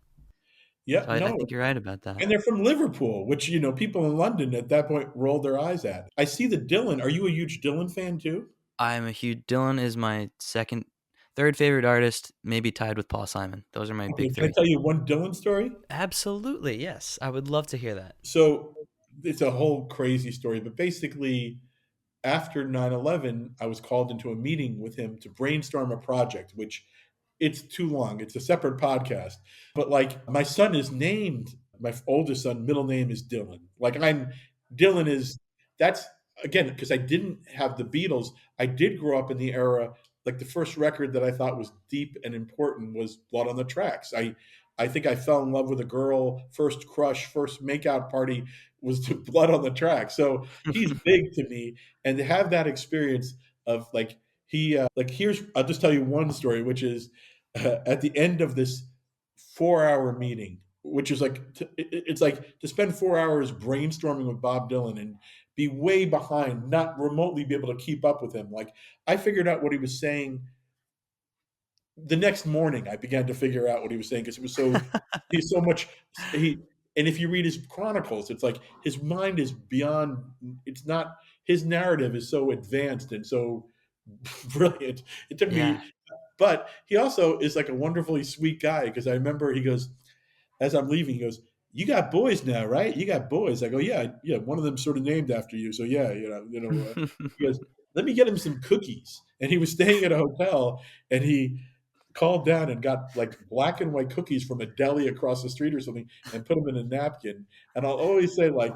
yep. So I No, think you're right about that. and they're from Liverpool, which people in London at that point rolled their eyes at. I see the Dylan. Are you a huge Dylan fan too? I'm a huge Dylan is my third favorite artist, maybe tied with Paul Simon. Those are my Okay, big can I three. tell you one Dylan story? Absolutely, yes. I would love to hear that. So it's a whole crazy story, but basically, after 9/11, I was called into a meeting with him to brainstorm a project, which it's too long. It's a separate podcast. But like my son is named, my oldest son, middle name is Dylan. Like Dylan is, that's again, because I didn't have the Beatles, I did grow up in the era, like the first record that I thought was deep and important was Blood on the Tracks. I think I fell in love with a girl, first crush, first makeout party was to Blood on the Tracks. So he's big to me. And to have that experience of like, like here's I'll just tell you one story, which is at the end of this 4 hour meeting, which is like it's like to spend 4 hours brainstorming with Bob Dylan and be way behind, not remotely be able to keep up with him. Like I figured out what he was saying the next morning. I began to figure out what he was saying because it was so he's so much he. And if you read his chronicles, it's like his mind is beyond. It's not his narrative is so advanced and so brilliant. It took Yeah. me, but he also is like a wonderfully sweet guy because I remember he goes, as I'm leaving, he goes, you got boys now, right? You got boys. I go, yeah, yeah. One of them sort of named after you. So yeah, he goes, let me get him some cookies. And he was staying at a hotel, and he called down and got like black and white cookies from a deli across the street or something, and put them in a napkin. And I'll always say, like,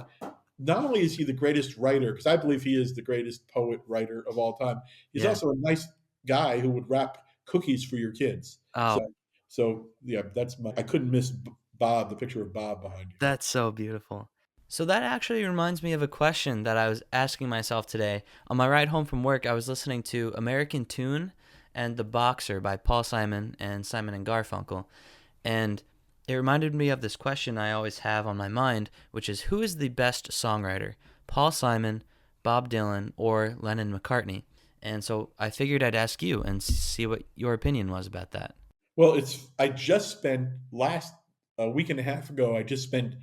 not only is he the greatest writer, because I believe he is the greatest poet writer of all time, he's Yeah. also a nice guy who would wrap cookies for your kids. So, Oh, so yeah, that's my. I couldn't miss Bob, the picture of Bob behind you. that's so beautiful. So that actually reminds me of a question that I was asking myself today. On my ride home from work, I was listening to American Tune and The Boxer by Paul Simon and Simon and Garfunkel. And it reminded me of this question I always have on my mind, which is, who is the best songwriter? Paul Simon, Bob Dylan, or Lennon McCartney? And so I figured I'd ask you and see what your opinion was about that. Well, it's. I just spent last a week and a half ago. I just spent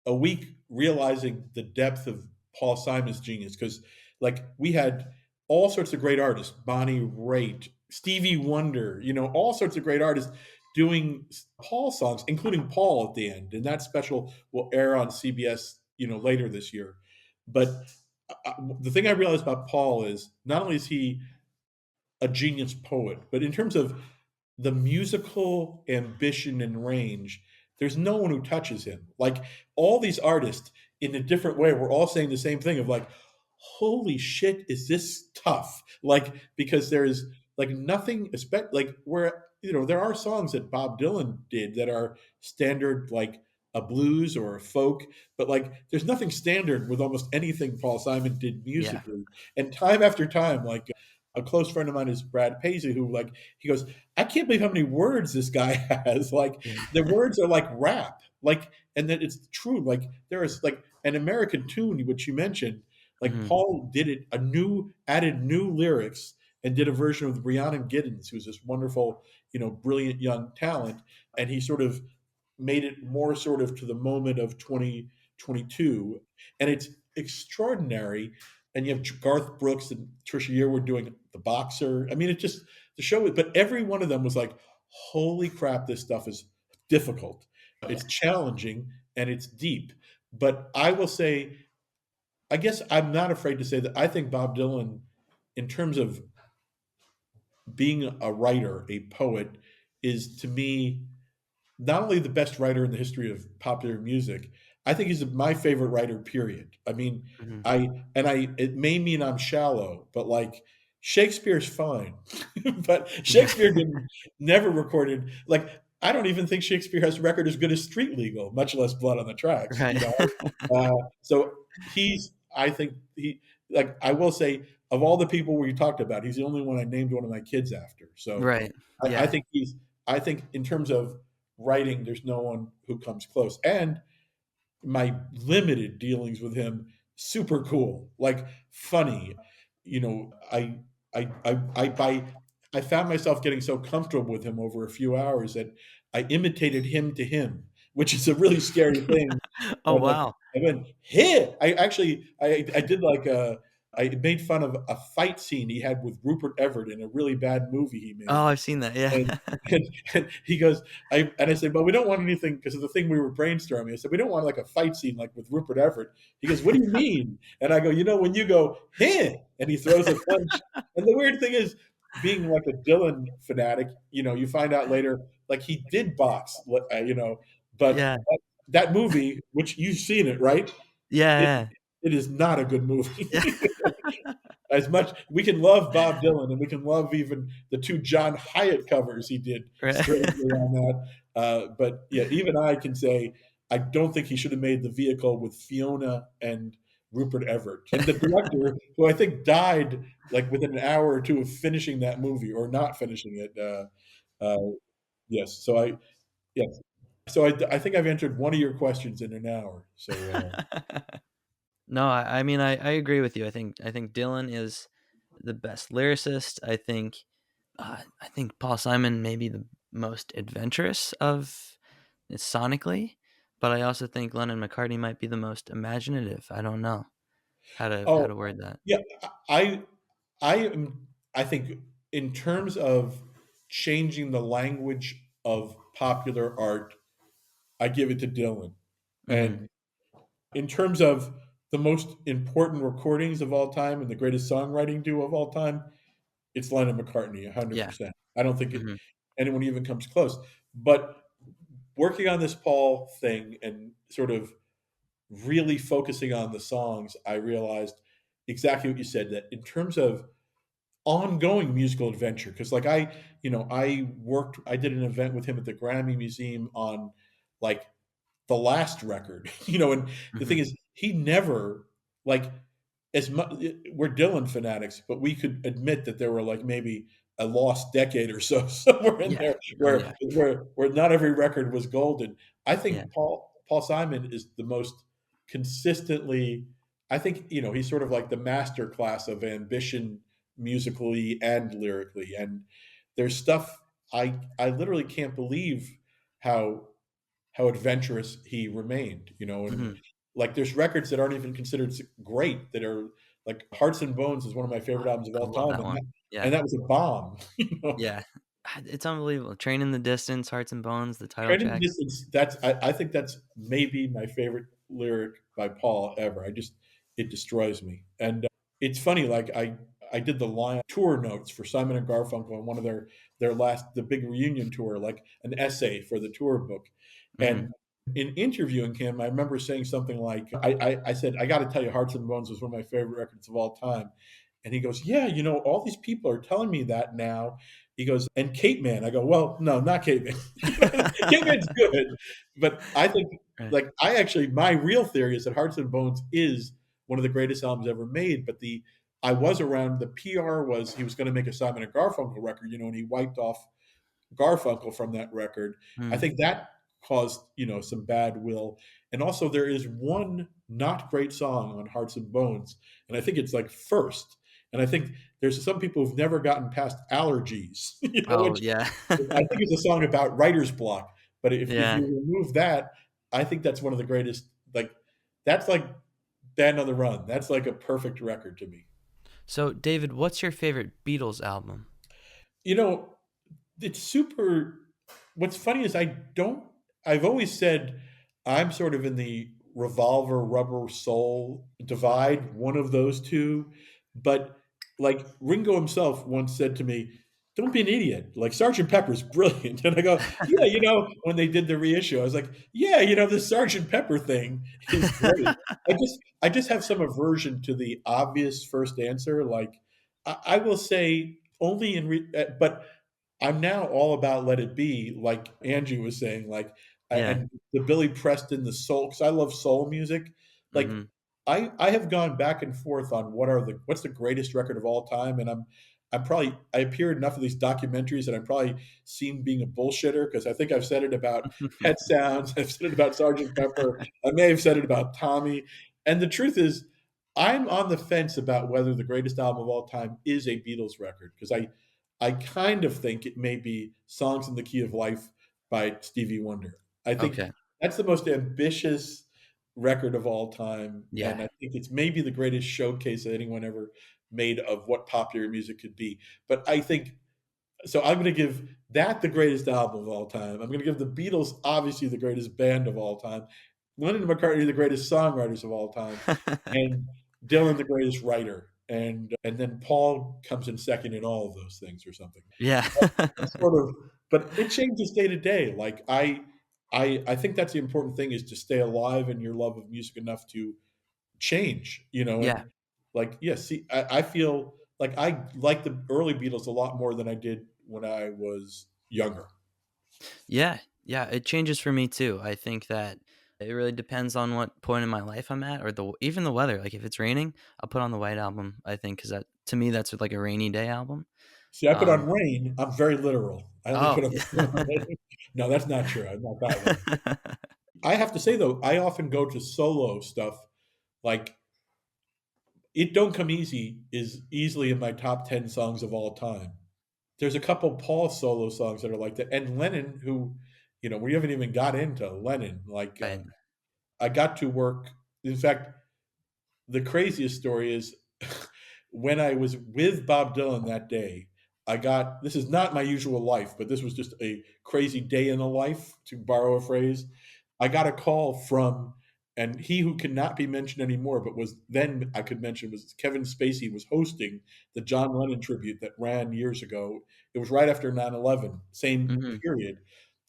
a week realizing the depth of Paul Simon's genius, because like we had all sorts of great artists, Bonnie Raitt, Stevie Wonder, all sorts of great artists doing Paul songs, including Paul at the end, and that special will air on CBS, later this year. But the thing I realized about Paul is not only is he a genius poet, but in terms of the musical ambition and range, there's no one who touches him. Like all these artists in a different way, we're all saying the same thing of like, holy shit, is this tough? Like, because there's like nothing, like where, there are songs that Bob Dylan did that are standard, like a blues or a folk, but like there's nothing standard with almost anything Paul Simon did Yeah. musically. And time after time, like a close friend of mine is Brad Paisley, who like he goes, I can't believe how many words this guy has. Like Yeah. the words are like rap, like, and then it's true. Like there is like an American tune which you mentioned. Like Hmm. Paul did it added new lyrics and did a version with Rhiannon Giddens, who's this wonderful, brilliant young talent, and he sort of made it more sort of to the moment of 2022, and it's extraordinary. And you have Garth Brooks and Trisha Yearwood doing The Boxer. I mean, it just the show, but every one of them was like, "Holy crap, this stuff is difficult. It's challenging and it's deep." But I will say, I guess I'm not afraid to say that I think Bob Dylan, in terms of being a writer, a poet, is to me not only the best writer in the history of popular music, I think he's my favorite writer, period. I mean, Hmm. it may mean I'm shallow, but like Shakespeare's fine. But Yeah. Shakespeare didn't never recorded like I don't even think Shakespeare has a record as good as Street Legal, much less Blood on the Tracks, Right. So I think like I will say, of all the people we talked about, he's the only one I named one of my kids after. So Right. I Yeah. think I think in terms of writing, there's no one who comes close. And my limited dealings with him, super cool, like funny. You know, I found myself getting so comfortable with him over a few hours that I imitated him to him, which is a really scary thing. Oh, I'm like, wow. I went here. I did like I made fun of a fight scene he had with Rupert Everett in a really bad movie he Oh, made, I've seen that. Yeah. and, and he goes, I said, well, we don't want anything because of the thing we were brainstorming. I said, we don't want like a fight scene like with Rupert Everett. He goes, what do you mean? And I go, when you go, heh, and he throws a punch. And the weird thing is, being like a Dylan fanatic, you find out later, like he did box, but Yeah. that movie, which you've seen it, right? It, Yeah. it is not a good movie. Yeah. As much we can love Bob Dylan and we can love even the two John Hyatt covers he did Right. strangely on that. But yeah, even I can say I don't think he should have made the vehicle with Fiona and Rupert Everett. And the director, who I think died like within an hour or two of finishing that movie or not finishing it. Yes. Yes. So I think I've answered one of your questions in an hour. So No, I mean I agree with you. I think Dylan is the best lyricist. I think Paul Simon may be the most adventurous of sonically, but I also think Lennon McCartney might be the most imaginative. I don't know how oh to word that. yeah, I I am. I think in terms of changing the language of popular art, I give it to Dylan. Mm-hmm. And in terms of the most important recordings of all time and the greatest songwriting duo of all time, it's Lennon McCartney, Yeah. 100%. I don't think Mm-hmm. anyone even comes close. But working on this Paul thing and sort of really focusing on the songs, I realized exactly what you said, that in terms of ongoing musical adventure, because like I did an event with him at the Grammy Museum on like the last record, and the Mm-hmm. thing is, he never like as much. We're Dylan fanatics, but we could admit that there were like maybe a lost decade or so somewhere in Yeah. there Oh where yeah. not every record was golden. I Yeah. think Paul Simon is the most consistently. I think he's sort of like the master class of ambition musically and lyrically, and there's stuff I literally can't believe how adventurous he remained, and Mm-hmm. like there's records that aren't even considered great that are like Hearts and Bones is one of my favorite albums of I all love time, that one. and Yeah. that was a bomb. Yeah. It's unbelievable. Train in the Distance, Hearts and Bones, the title Treading the track. Distance. I think that's maybe my favorite lyric by Paul ever. It destroys me, and it's funny. Like I did the line tour notes for Simon and Garfunkel on one of the big reunion tour, like an essay for the tour book, Mm-hmm. and in interviewing him, I remember saying something like, I said, I got to tell you, Hearts and Bones was one of my favorite records of all time. And he goes, yeah, all these people are telling me that now. He goes, and Kate Man. I go, well, no, not Kate Man. Kate Man's good. But I think, Right. like, my real theory is that Hearts and Bones is one of the greatest albums ever made. But I was around, the PR was he was going to make a Simon and Garfunkel record, and he wiped off Garfunkel from that record. I Mm. think that caused some bad will, and also there is one not great song on Hearts and Bones, and I think it's like first, and I think there's some people who've never gotten past allergies, Oh which yeah. I think is a song about writer's block. But if Yeah. you remove that, I think that's one of the greatest. Like that's like Band on the Run. That's like a perfect record to me. So, David, what's your favorite Beatles album? You know, it's super. What's funny is I've always said I'm sort of in the Revolver Rubber Soul divide, one of those two. But like Ringo himself once said to me, don't be an idiot. Like Sergeant Pepper's brilliant. And I go, yeah, when they did the reissue, I was like, yeah, the Sergeant Pepper thing is great. I just have some aversion to the obvious first answer. Like I will say only but I'm now all about Let It Be, like Angie was saying, like, Yeah. and the Billy Preston, the soul, because I love soul music. Like, Mm-hmm. I have gone back and forth on what's the greatest record of all time, and I appear in enough of these documentaries that I'm probably seen being a bullshitter because I think I've said it about Pet Sounds, I've said it about Sergeant Pepper, I may have said it about Tommy, and the truth is, I'm on the fence about whether the greatest album of all time is a Beatles record because I kind of think it may be Songs in the Key of Life by Stevie Wonder. I think Okay. that's the most ambitious record of all time. And Yeah. I think it's maybe the greatest showcase that anyone ever made of what popular music could be. But I think so. I'm going to give that the greatest album of all time. I'm going to give the Beatles, obviously, the greatest band of all time. Lennon and McCartney, the greatest songwriters of all time, and Dylan, the greatest writer, and then Paul comes in second in all of those things or something. Yeah. That's sort of, but it changes day to day. Like I think that's the important thing is to stay alive in your love of music enough to change. Yeah. And like see, I feel like I like the early Beatles a lot more than I did when I was younger. Yeah. Yeah. It changes for me too. I think that it really depends on what point in my life I'm at, or even the weather. Like if it's raining, I'll put on the White Album. I think because that to me that's like a rainy day album. See, I put Um. on Rain. I'm very literal. I only Oh. put on. No, that's not true. I'm not that way. I have to say though, I often go to solo stuff. Like "It Don't Come Easy" is easily in my top 10 songs of all time. There's a couple Paul solo songs that are like that, and Lennon, who, we haven't even got into Lennon. Like Right. I got to work. In fact, the craziest story is when I was with Bob Dylan that day. This is not my usual life, but this was just a crazy day in the life, to borrow a phrase. I got a call from and he who cannot be mentioned anymore, but was then I could mention, was Kevin Spacey was hosting the John Lennon tribute that ran years ago. It was right after 9/11, same Hmm. period.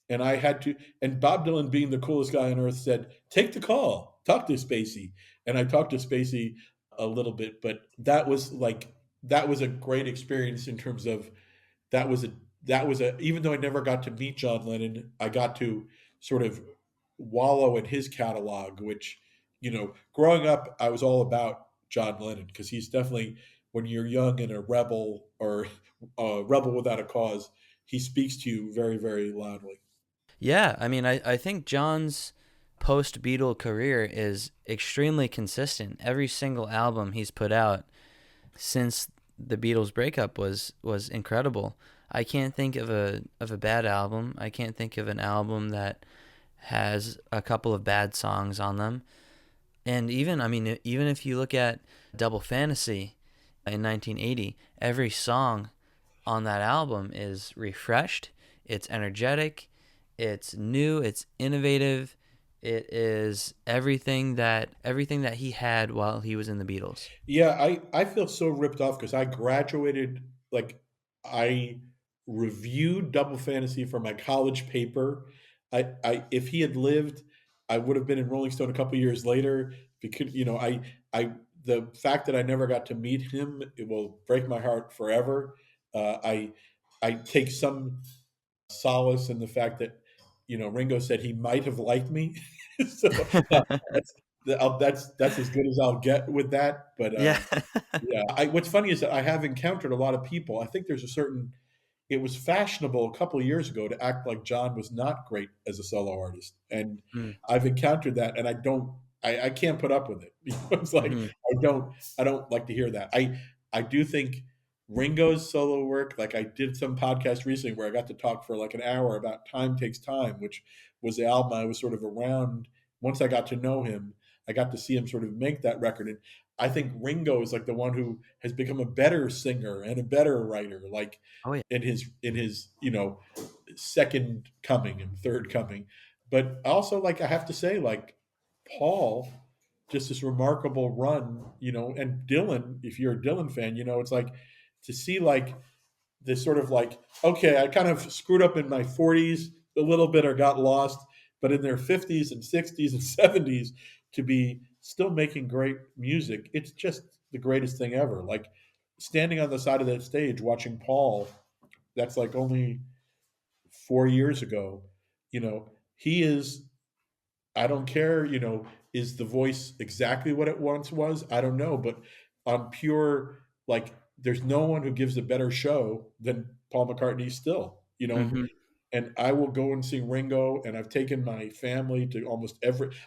And I had to, and Bob Dylan, being the coolest guy on earth, said, "Take the call, talk to Spacey." And I talked to Spacey a little bit, but that was a great experience in terms of that was a even though I never got to meet John Lennon, I got to sort of wallow in his catalog, which, growing up, I was all about John Lennon because he's definitely, when you're young and a rebel or a rebel without a cause, he speaks to you very, very loudly. Yeah, I mean, I think John's post Beatle career is extremely consistent. Every single album he's put out since the Beatles breakup was incredible. I can't think of a bad album. I can't think of an album that has a couple of bad songs on them. And even, I mean, even if you look at Double Fantasy in 1980, every song on that album is refreshed, it's energetic, it's new, it's innovative. It is everything that he had while he was in the Beatles. Yeah, I feel so ripped off because I graduated, like, I reviewed Double Fantasy for my college paper. If he had lived, I would have been in Rolling Stone a couple years later. Because, I the fact that I never got to meet him, it will break my heart forever. I take some solace in the fact that, Ringo said he might have liked me. So that's that's as good as I'll get with that. But Yeah. yeah, what's funny is that I have encountered a lot of people. I think there's a certain, it was fashionable a couple of years ago to act like John was not great as a solo artist, and Mm, I've encountered that, and I can't put up with it. It's like mhm. I don't like to hear that. I do think Ringo's solo work, like I did some podcast recently where I got to talk for like an hour about "Time Takes Time," which was the album I was sort of around. Once I got to know him, I got to see him sort of make that record, and I think Ringo is like the one who has become a better singer and a better writer, like Oh yeah. in his second coming and third coming. But also, like, I have to say, like, Paul, just this remarkable run, and Dylan, if you're a Dylan fan, it's like to see like this sort of like, okay, I kind of screwed up in my 40s a little bit or got lost, but in their 50s and 60s and 70s to be still making great music, it's just the greatest thing ever. Like standing on the side of that stage watching Paul, that's like only 4 years ago, he is, I don't care, is the voice exactly what it once was? I don't know, but on pure, like, there's no one who gives a better show than Paul McCartney still, Hmm. and I will go and see Ringo, and I've taken my family to almost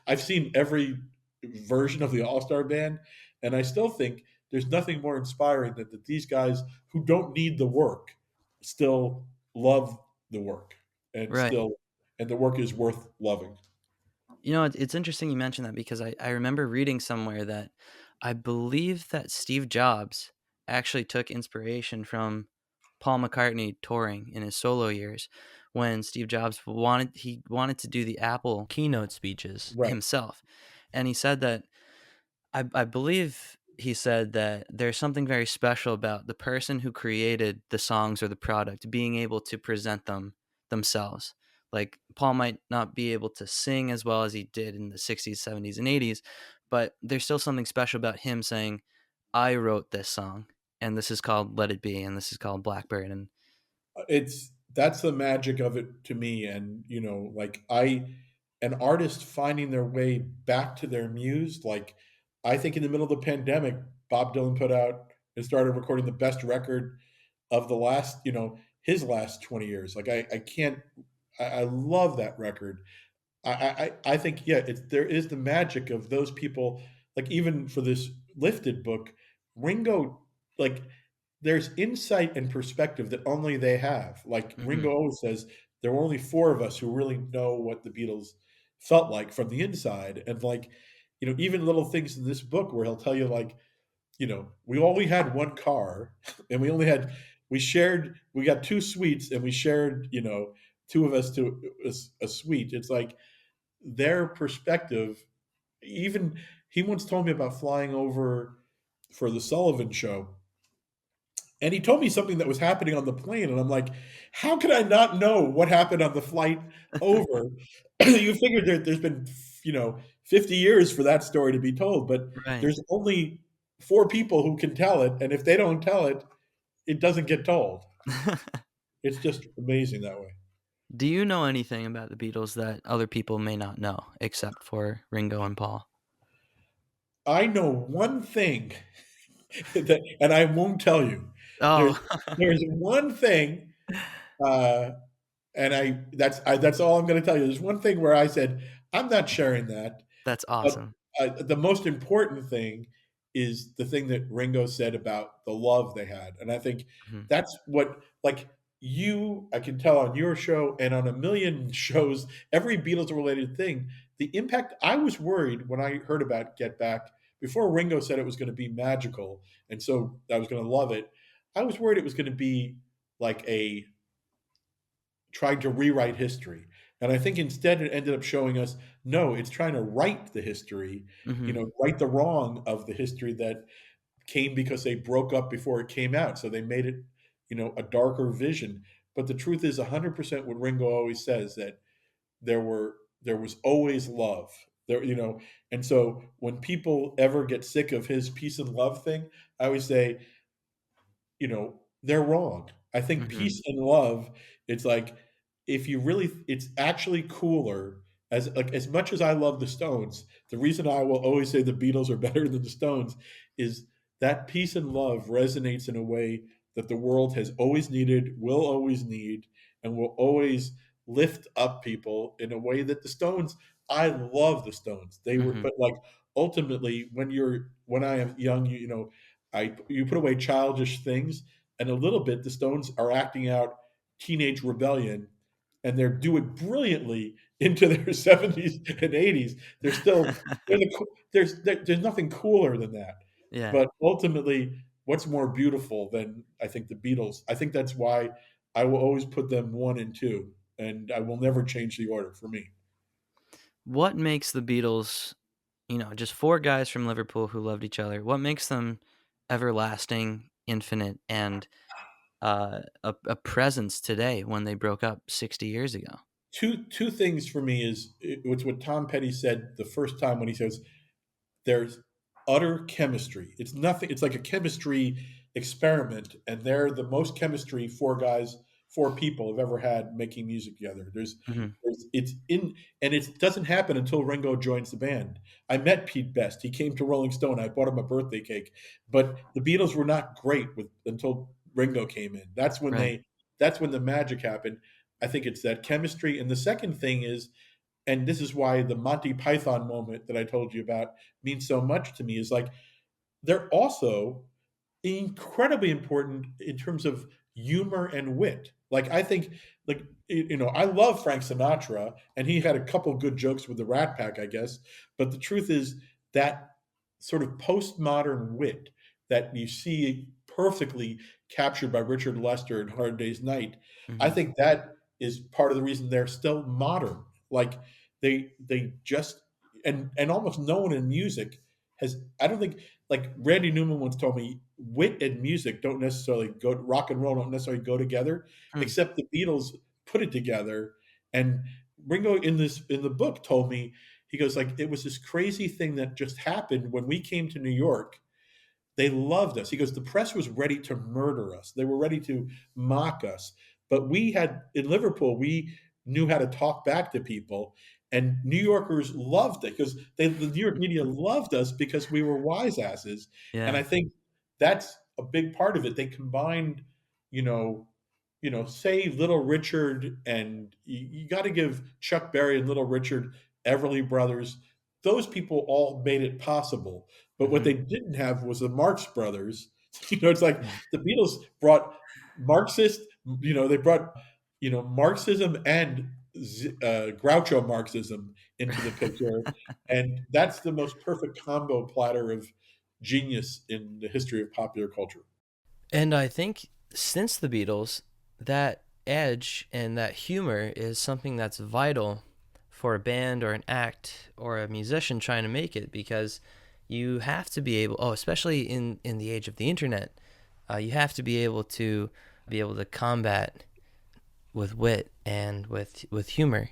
I've seen every version of the All Star Band, and I still think there's nothing more inspiring than that these guys who don't need the work still love the work, and Right. still, and the work is worth loving. It's interesting you mentioned that because I remember reading somewhere that I believe that Steve Jobs actually took inspiration from Paul McCartney touring in his solo years when Steve Jobs wanted to do the Apple keynote speeches Right. himself. And he said that I believe he said that there's something very special about the person who created the songs or the product being able to present them themselves. Like Paul might not be able to sing as well as he did in the 60s, 70s, and 80s, but there's still something special about him saying, I wrote this song, and this is called Let It Be, and this is called Blackbird. And It's that's the magic of it to me, and like an artist finding their way back to their muse. Like I think in the middle of the pandemic, Bob Dylan put out and started recording the best record of the last, his last 20 years. Like I can't, I love that record. I think, yeah, there is the magic of those people. Like even for this Lifted book, Ringo, like there's insight and perspective that only they have. Like mhm, Ringo always says, there were only four of us who really know what the Beatles felt like from the inside. And like, even little things in this book where he'll tell you like, we only had one car and we got two suites and we shared, two of us to a suite. It's like their perspective even he once told me about flying over for the Sullivan Show, and he told me something that was happening on the plane, and I'm like, how could I not know what happened on the flight over? You figured there's been 50 years for that story to be told, but Right. there's only four people who can tell it, and if they don't tell it, it doesn't get told. It's just amazing that way. Do you know anything about the Beatles that other people may not know, except for Ringo and Paul? I know one thing and I won't tell you. There's Oh, there's one thing, uh, and that's all I'm going to tell you. There's one thing where I said I'm not sharing that. that's But awesome. the most important thing is the thing that Ringo said about the love they had, and I think Mhm, that's what like I can tell on your show and on a million shows, every Beatles related thing, the impact. I was worried when I heard about Get Back before Ringo said it was going to be magical, and so I was going to love it. I was worried it was going to be like a trying to rewrite history. And I think instead it ended up showing us no, it's trying to right the history, mhm, right the wrong of the history that came because they broke up before it came out. So they made it, a darker vision. But the truth is 100% what Ringo always says that there was always love. And so when people ever get sick of his peace and love thing, I always say, they're wrong. I think mhm, peace and love, it's like if you really it's actually cooler as much as I love the Stones, the reason I will always say the Beatles are better than the Stones is that peace and love resonates in a way that the world has always needed, will always need, and will always lift up people in a way that the Stones, I love the Stones. They were mhm, but like ultimately when I am young, you put away childish things, and a little bit the Stones are acting out teenage rebellion, and they're doing brilliantly into their 70s and 80s. There's nothing cooler than that. yeah. But ultimately, what's more beautiful than I think the Beatles? I think that's why I will always put them one and two, and I will never change the order for me. What makes the Beatles, just four guys from Liverpool who loved each other, what makes them everlasting, infinite, and a presence today when they broke up 60 years ago? Two things for me is it's what Tom Petty said the first time when he says there's utter chemistry. It's nothing. It's like a chemistry experiment, and they're the most chemistry four people have ever had making music together. Mhm, It's in, and it doesn't happen until Ringo joins the band. I met Pete Best. He came to Rolling Stone. I bought him a birthday cake, but the Beatles were not great until Ringo came in. right. That's when the magic happened. I think it's that chemistry, and the second thing is and this is why the Monty Python moment that I told you about means so much to me is like they're also incredibly important in terms of humor and wit. Like I think, like I love Frank Sinatra, and he had a couple good jokes with the Rat Pack, I guess. But the truth is that sort of postmodern wit that you see perfectly captured by Richard Lester in Hard Day's Night, I Mhm, think that is part of the reason they're still modern. Like they just and almost no one in music has. I don't think like Randy Newman once told me, wit and music don't necessarily go rock and roll don't necessarily go together, hmm, except the Beatles put it together. And Ringo in the book told me, he goes like it was this crazy thing that just happened when we came to New York. They loved us. He goes, the press was ready to murder us. They were ready to mock us. But we had in Liverpool, we knew how to talk back to people. And New Yorkers loved it because the New York media loved us because we were wise asses. And yeah. I think that's a big part of it. They combined, you know, say Little Richard and you got to give Chuck Berry and Little Richard, Everly Brothers, those people all made it possible. But what they Mhm. didn't have was the Marx Brothers. It's like the Beatles brought Marxist, they brought, Marxism and Groucho Marxism into the picture. And that's the most perfect combo platter of genius in the history of popular culture. And I think since the Beatles, that edge and that humor is something that's vital for a band or an act or a musician trying to make it, because you have to be able, especially in the age of the internet, you have to be able to combat with wit and with humor,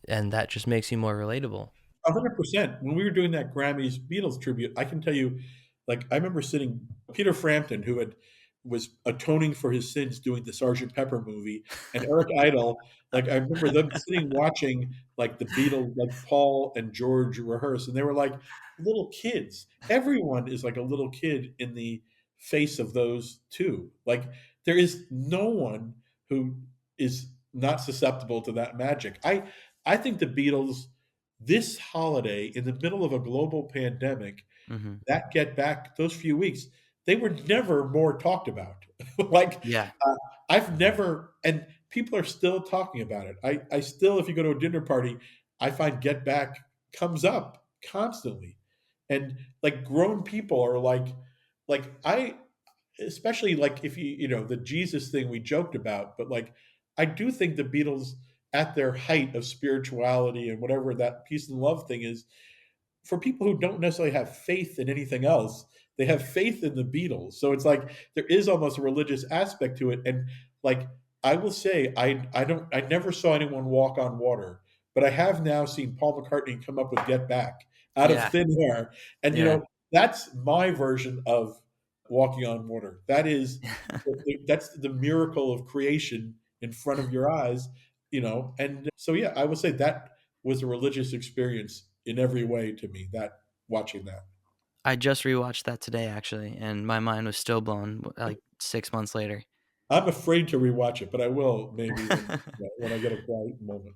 and that just makes you more relatable. 100%. When we were doing that Grammys Beatles tribute, I can tell you, like I remember sitting Peter Frampton, who had was atoning for his sins doing the Sergeant Pepper movie, and Eric Idle. Like I remember them sitting watching like the Beatles, like Paul and George rehearse, and they were like little kids. Everyone is like a little kid in the face of those two. Like there is no one who is not susceptible to that magic. I think the Beatles this holiday in the middle of a global pandemic, Hmm. that Get Back, those few weeks, they were never more talked about. like Yeah, uh, I've never, and people are still talking about it. I still, if you go to a dinner party, I find Get Back comes up constantly, and like grown people are like I especially like if the Jesus thing we joked about, but like I do think the Beatles at their height of spirituality and whatever that peace and love thing is, for people who don't necessarily have faith in anything else, they have faith in the Beatles. So it's like there is almost a religious aspect to it. And like I will say, I never saw anyone walk on water, but I have now seen Paul McCartney come up with Get Back out of yeah, thin air. And yeah. that's my version of walking on water. That's the miracle of creation in front of your eyes, and so yeah, I would say that was a religious experience in every way to me, that watching that. I just rewatched that today actually, and my mind was still blown like 6 months later. I'm afraid to rewatch it, but I will maybe when I get a quiet moment.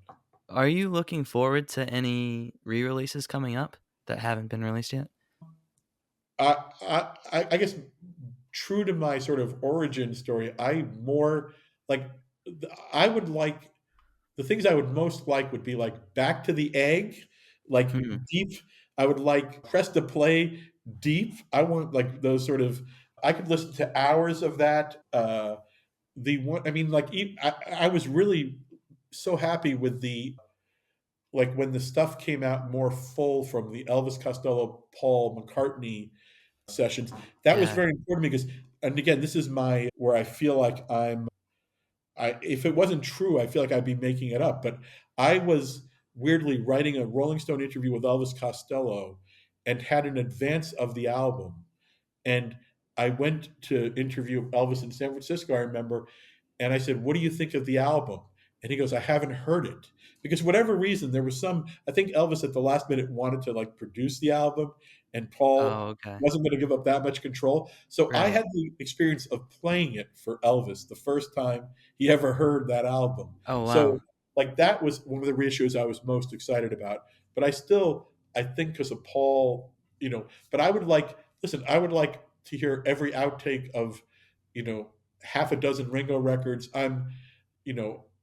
Are you looking forward to any re-releases coming up that haven't been released yet? I guess true to my sort of origin story, I more like I would like the things I would most like would be like Back to the Egg, like Mhm. deep. I would like Press to Play deep. I want like those sort of. I could listen to hours of that. The one, I mean, like I was really so happy with the like when the stuff came out more full from the Elvis Costello, Paul McCartney sessions. That was Yeah. very important because, and again, this is my where I feel like if it wasn't true, I feel like I'd be making it up. But I was weirdly writing a Rolling Stone interview with Elvis Costello and had an advance of the album. And I went to interview Elvis in San Francisco, I remember, and I said, "What do you think of the album?" And he goes, "I haven't heard it." Because whatever reason, there was I think Elvis at the last minute wanted to like produce the album, and Paul Oh, okay. wasn't going to give up that much control. So I Right. had the experience of playing it for Elvis the first time he ever heard that album. Oh, So wow. like that was one of the reissues I was most excited about. But I think because of Paul, but I would like to hear every outtake of, half a dozen Ringo records.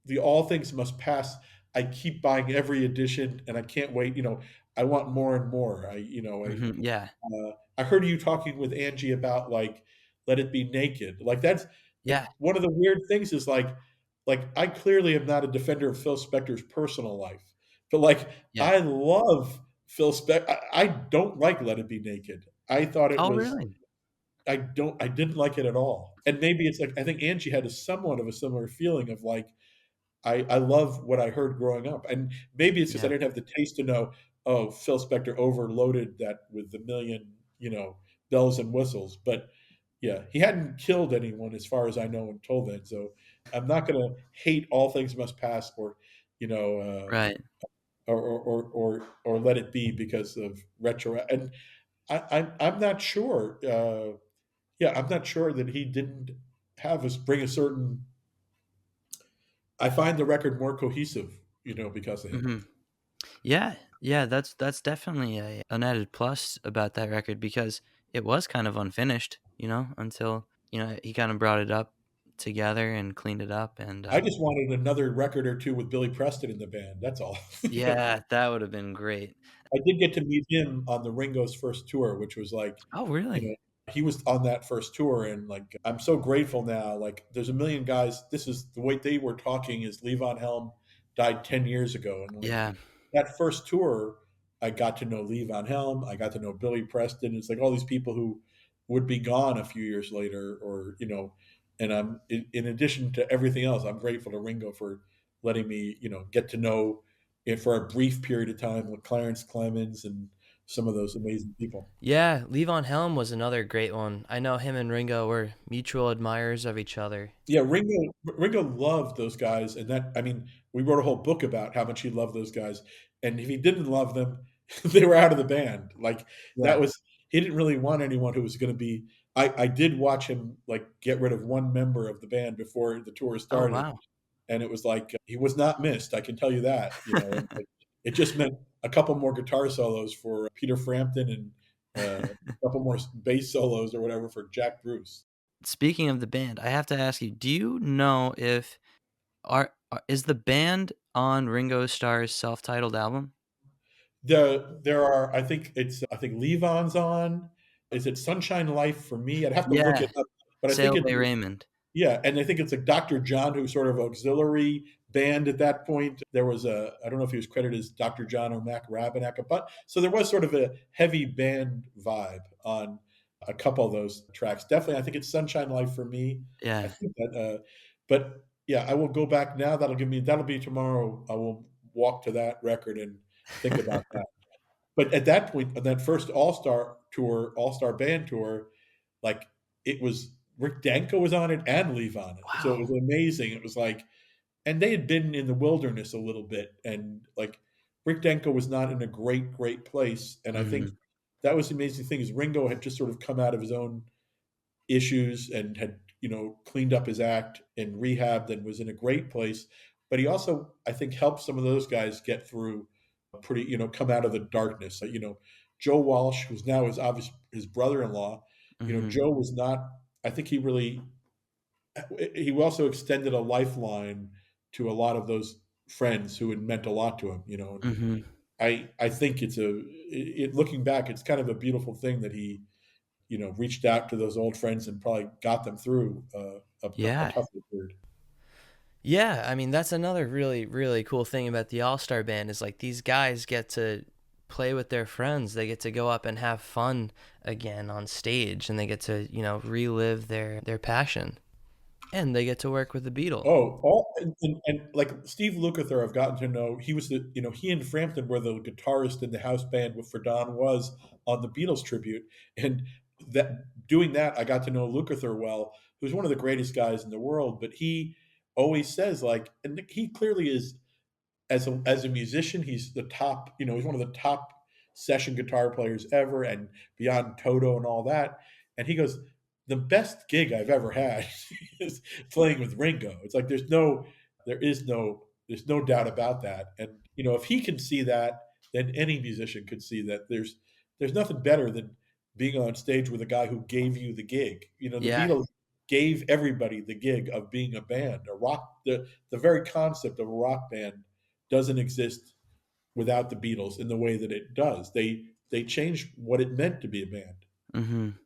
The All Things Must Pass. I keep buying every edition, and I can't wait. I want more and more. Mhm, yeah. I heard you talking with Angie about like Let It Be Naked. Like that's Yeah, one of the weird things is like I clearly am not a defender of Phil Spector's personal life, but like yeah. I love Phil Spector. I don't like Let It Be Naked. I thought it Oh, was really? I didn't like it at all. And maybe it's like I think Angie had somewhat of a similar feeling of like I love what I heard growing up. And maybe it's because I Yeah. didn't have the taste to know, oh, Phil Spector overloaded that with the million, bells and whistles. But yeah, he hadn't killed anyone as far as I know until then. So I'm not gonna hate All Things Must Pass or, you know, Right. or let it be because of retro. And I'm not sure. Yeah, I'm not sure that he didn't have us bring a certain. I find the record more cohesive, because of him. Mhm. Yeah. Yeah, that's definitely an added plus about that record, because it was kind of unfinished, until, he kinda brought it up together and cleaned it up, and, I just wanted another record or two with Billy Preston in the band. That's all. yeah, that would've been great. I did get to meet him on the Ringo's first tour, which was like, Oh, you know, really? he was on that first tour, and like I'm so grateful now. Like, there's a million guys. This is the way they were talking. Is Levon Helm died 10 years ago, and like Yeah. that first tour, I got to know Lee Van Helm. I got to know Billy Preston. It's like all these people who would be gone a few years later, or and I'm in addition to everything else, I'm grateful to Ringo for letting me, get to know it for a brief period of time with Clarence Clemens and some of those amazing people. Yeah, Levon Helm was another great one. I know him and Ringo were mutual admirers of each other. Yeah, Ringo loved those guys, and that I mean, we wrote a whole book about how much he loved those guys, and if he didn't love them, they were out of the band. Like that Yeah. was he didn't really want anyone who was going to be. I did watch him like get rid of one member of the band before the tour Oh, started, wow. and it was like he was not missed. I can tell you that. And like, it just meant a couple more guitar solos for Peter Frampton and a couple more bass solos or whatever for Jack Bruce. Speaking of the band, I have to ask you, do you know if is the band on Ringo Starr's self-titled album? There are I think Levon's on. Is it Sunshine Life for me? I'd have to look Yeah, it up, but I think Sail it's Away Raymond. yeah, and I think it's like Dr. John, who's sort of auxiliary band at that point. There was I don't know if he was credited as Dr. John or Mac Rabenack, but so there was sort of a heavy band vibe on a couple of those tracks. Definitely, I think it's Sunshine Life for me. I Yeah. think that, but yeah, I will go back now. That'll be tomorrow. I will walk to that record and think about that. But at that point, on that first All Star Band tour, like it was Rick Danko was on it and Leave on it, so it was Wow. amazing. It was like, and they had been in the wilderness a little bit, and like Rick Danko was not in a great place, and I think Mhm. that was the amazing thing is Ringo had just sort of come out of his own issues and had cleaned up his act and rehabbed and was in a great place, but he also I think helped some of those guys get through pretty come out of the darkness. Joe Walsh, who's now his brother-in-law, Mhm. Joe was not, I think he also extended a lifeline to a lot of those friends who had meant a lot to him, and Mhm. I think looking back, it's kind of a beautiful thing that he reached out to those old friends and probably got them through a Yeah. tougher period. Yeah, I mean, that's another really, really cool thing about the All-Star Band is like these guys get to play with their friends. They get to go up and have fun again on stage and they get to, relive their passion. And they get to work with the Beatles. Oh, all and like Steve Lukather, I've gotten to know. He was he and Frampton were the guitarist in the house band with for Don Was on the Beatles tribute, and that doing that, I got to know Lukather well, who's one of the greatest guys in the world. But he always says like, and he clearly is as a musician, he's the top. He's one of the top session guitar players ever, and beyond Toto and all that. And he goes, the best gig I've ever had is playing with Ringo. It's like there's no doubt about that. And if he can see that, then any musician could see that. There's nothing better than being on stage with a guy who gave you the gig. The Yeah. Beatles gave everybody the gig of being a band, a rock. The very concept of a rock band doesn't exist without the Beatles in the way that it does. They changed what it meant to be a band. Mhm.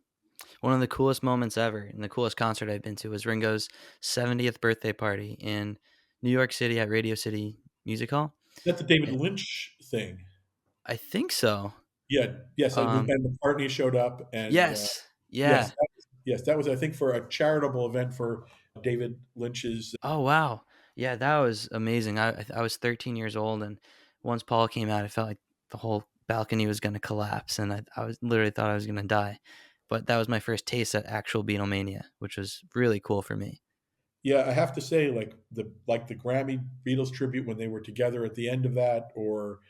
One of the coolest moments ever and the coolest concert I've been to was Ringo's 70th birthday party in New York City at Radio City Music Hall. That's a David Eh, Lynch thing. I think so. Yeah, yes, when Um, Ben McCartney showed up, and yes. yes, Yeah. that was I think for a charitable event for David Lynch's. Oh, wow. Yeah, that was amazing. I was 13 years old, and once Paul came out, I felt like the whole balcony was gonna collapse, and I was literally thought I was gonna die. But that was my first taste at actual Beatlemania, which was really cool for me. Yeah, I have to say, like the Grammy Beatles tribute when they were together at the end of that, or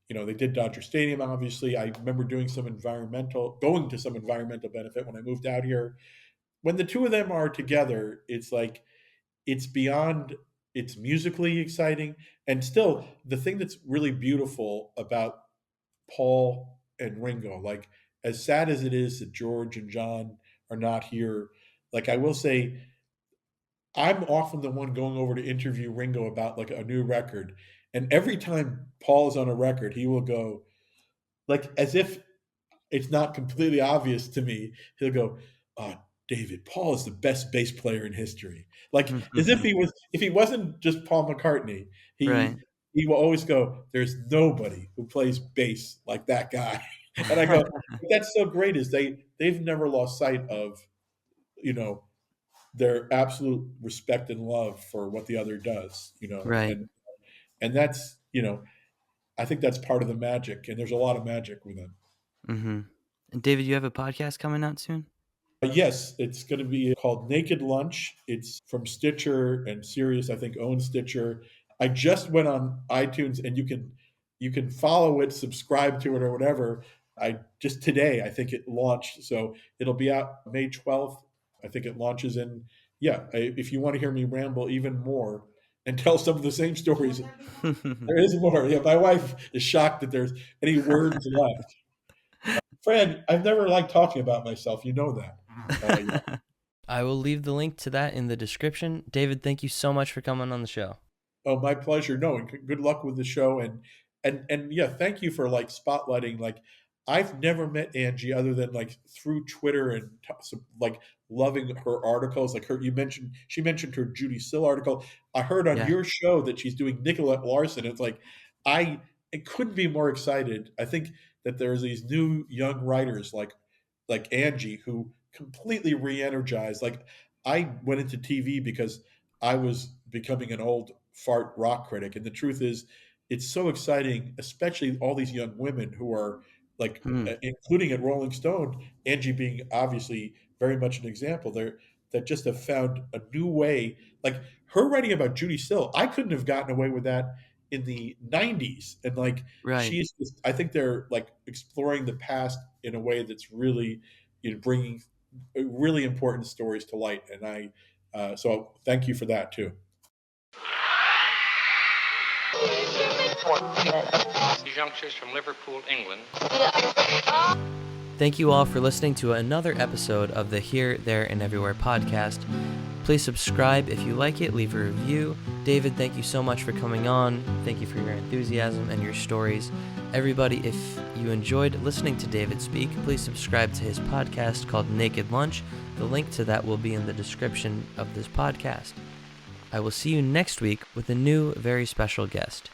they did Dodger Stadium. Obviously, I remember going to some environmental benefit when I moved out here. When the two of them are together, it's like it's beyond. It's musically exciting, and still the thing that's really beautiful about Paul and Ringo, like as sad as it is that George and John are not here, like I will say I'm often the one going over to interview Ringo about like a new record. And every time Paul's on a record, he will go, like, as if it's not completely obvious to me, he'll go, David, Paul is the best bass player in history. Like, as if if he wasn't just Paul McCartney, he, Right. he will always go, "There's nobody who plays bass like that guy." And I go, "That's so great is they've never lost sight of, you know, their absolute respect and love for what the other does, Right. and that's, I think that's part of the magic, and there's a lot of magic with them. Mm-hmm. And David, you have a podcast coming out soon? Yes, it's going to be called Naked Lunch. It's from Stitcher and Sirius, I think, owns Stitcher. I just went on iTunes, and you can follow it, subscribe to it, or whatever. I just today, I think it launched, so it'll be out May 12th. I think it launches in. Yeah. If you want to hear me ramble even more and tell some of the same stories, there is more. Yeah, my wife is shocked that there's any words left. Fran, I've never liked talking about myself. You know that. Yeah. I will leave the link to that in the description. David, thank you so much for coming on the show. Oh, my pleasure. No, and good luck with the show, and yeah, thank you for like spotlighting. Like, I've never met Angie other than like through Twitter and like loving her articles. Like she mentioned her Judy Sill article. I heard on Yeah. your show that she's doing Nicolette Larson. It's like I it couldn't be more excited. I think that there's these new young writers like Angie who completely re-energized. Like, I went into TV because I was becoming an old fart rock critic, and the truth is, it's so exciting, especially all these young women who are like, Hmm. including at Rolling Stone, Angie being obviously very much an example there, that just have found a new way. Like, her writing about Judy Still, I couldn't have gotten away with that in the 90s. And like, Right. she's just, I think they're like exploring the past in a way that's really, bringing really important stories to light. And so thank you for that too. These youngsters from Liverpool, England. Thank you all for listening to another episode of the Here, There, and Everywhere podcast. Please subscribe if you like it, leave a review. David, thank you so much for coming on. Thank you for your enthusiasm and your stories. Everybody, if you enjoyed listening to David speak, please subscribe to his podcast called Naked Lunch. The link to that will be in the description of this podcast. I will see you next week with a new, very special guest.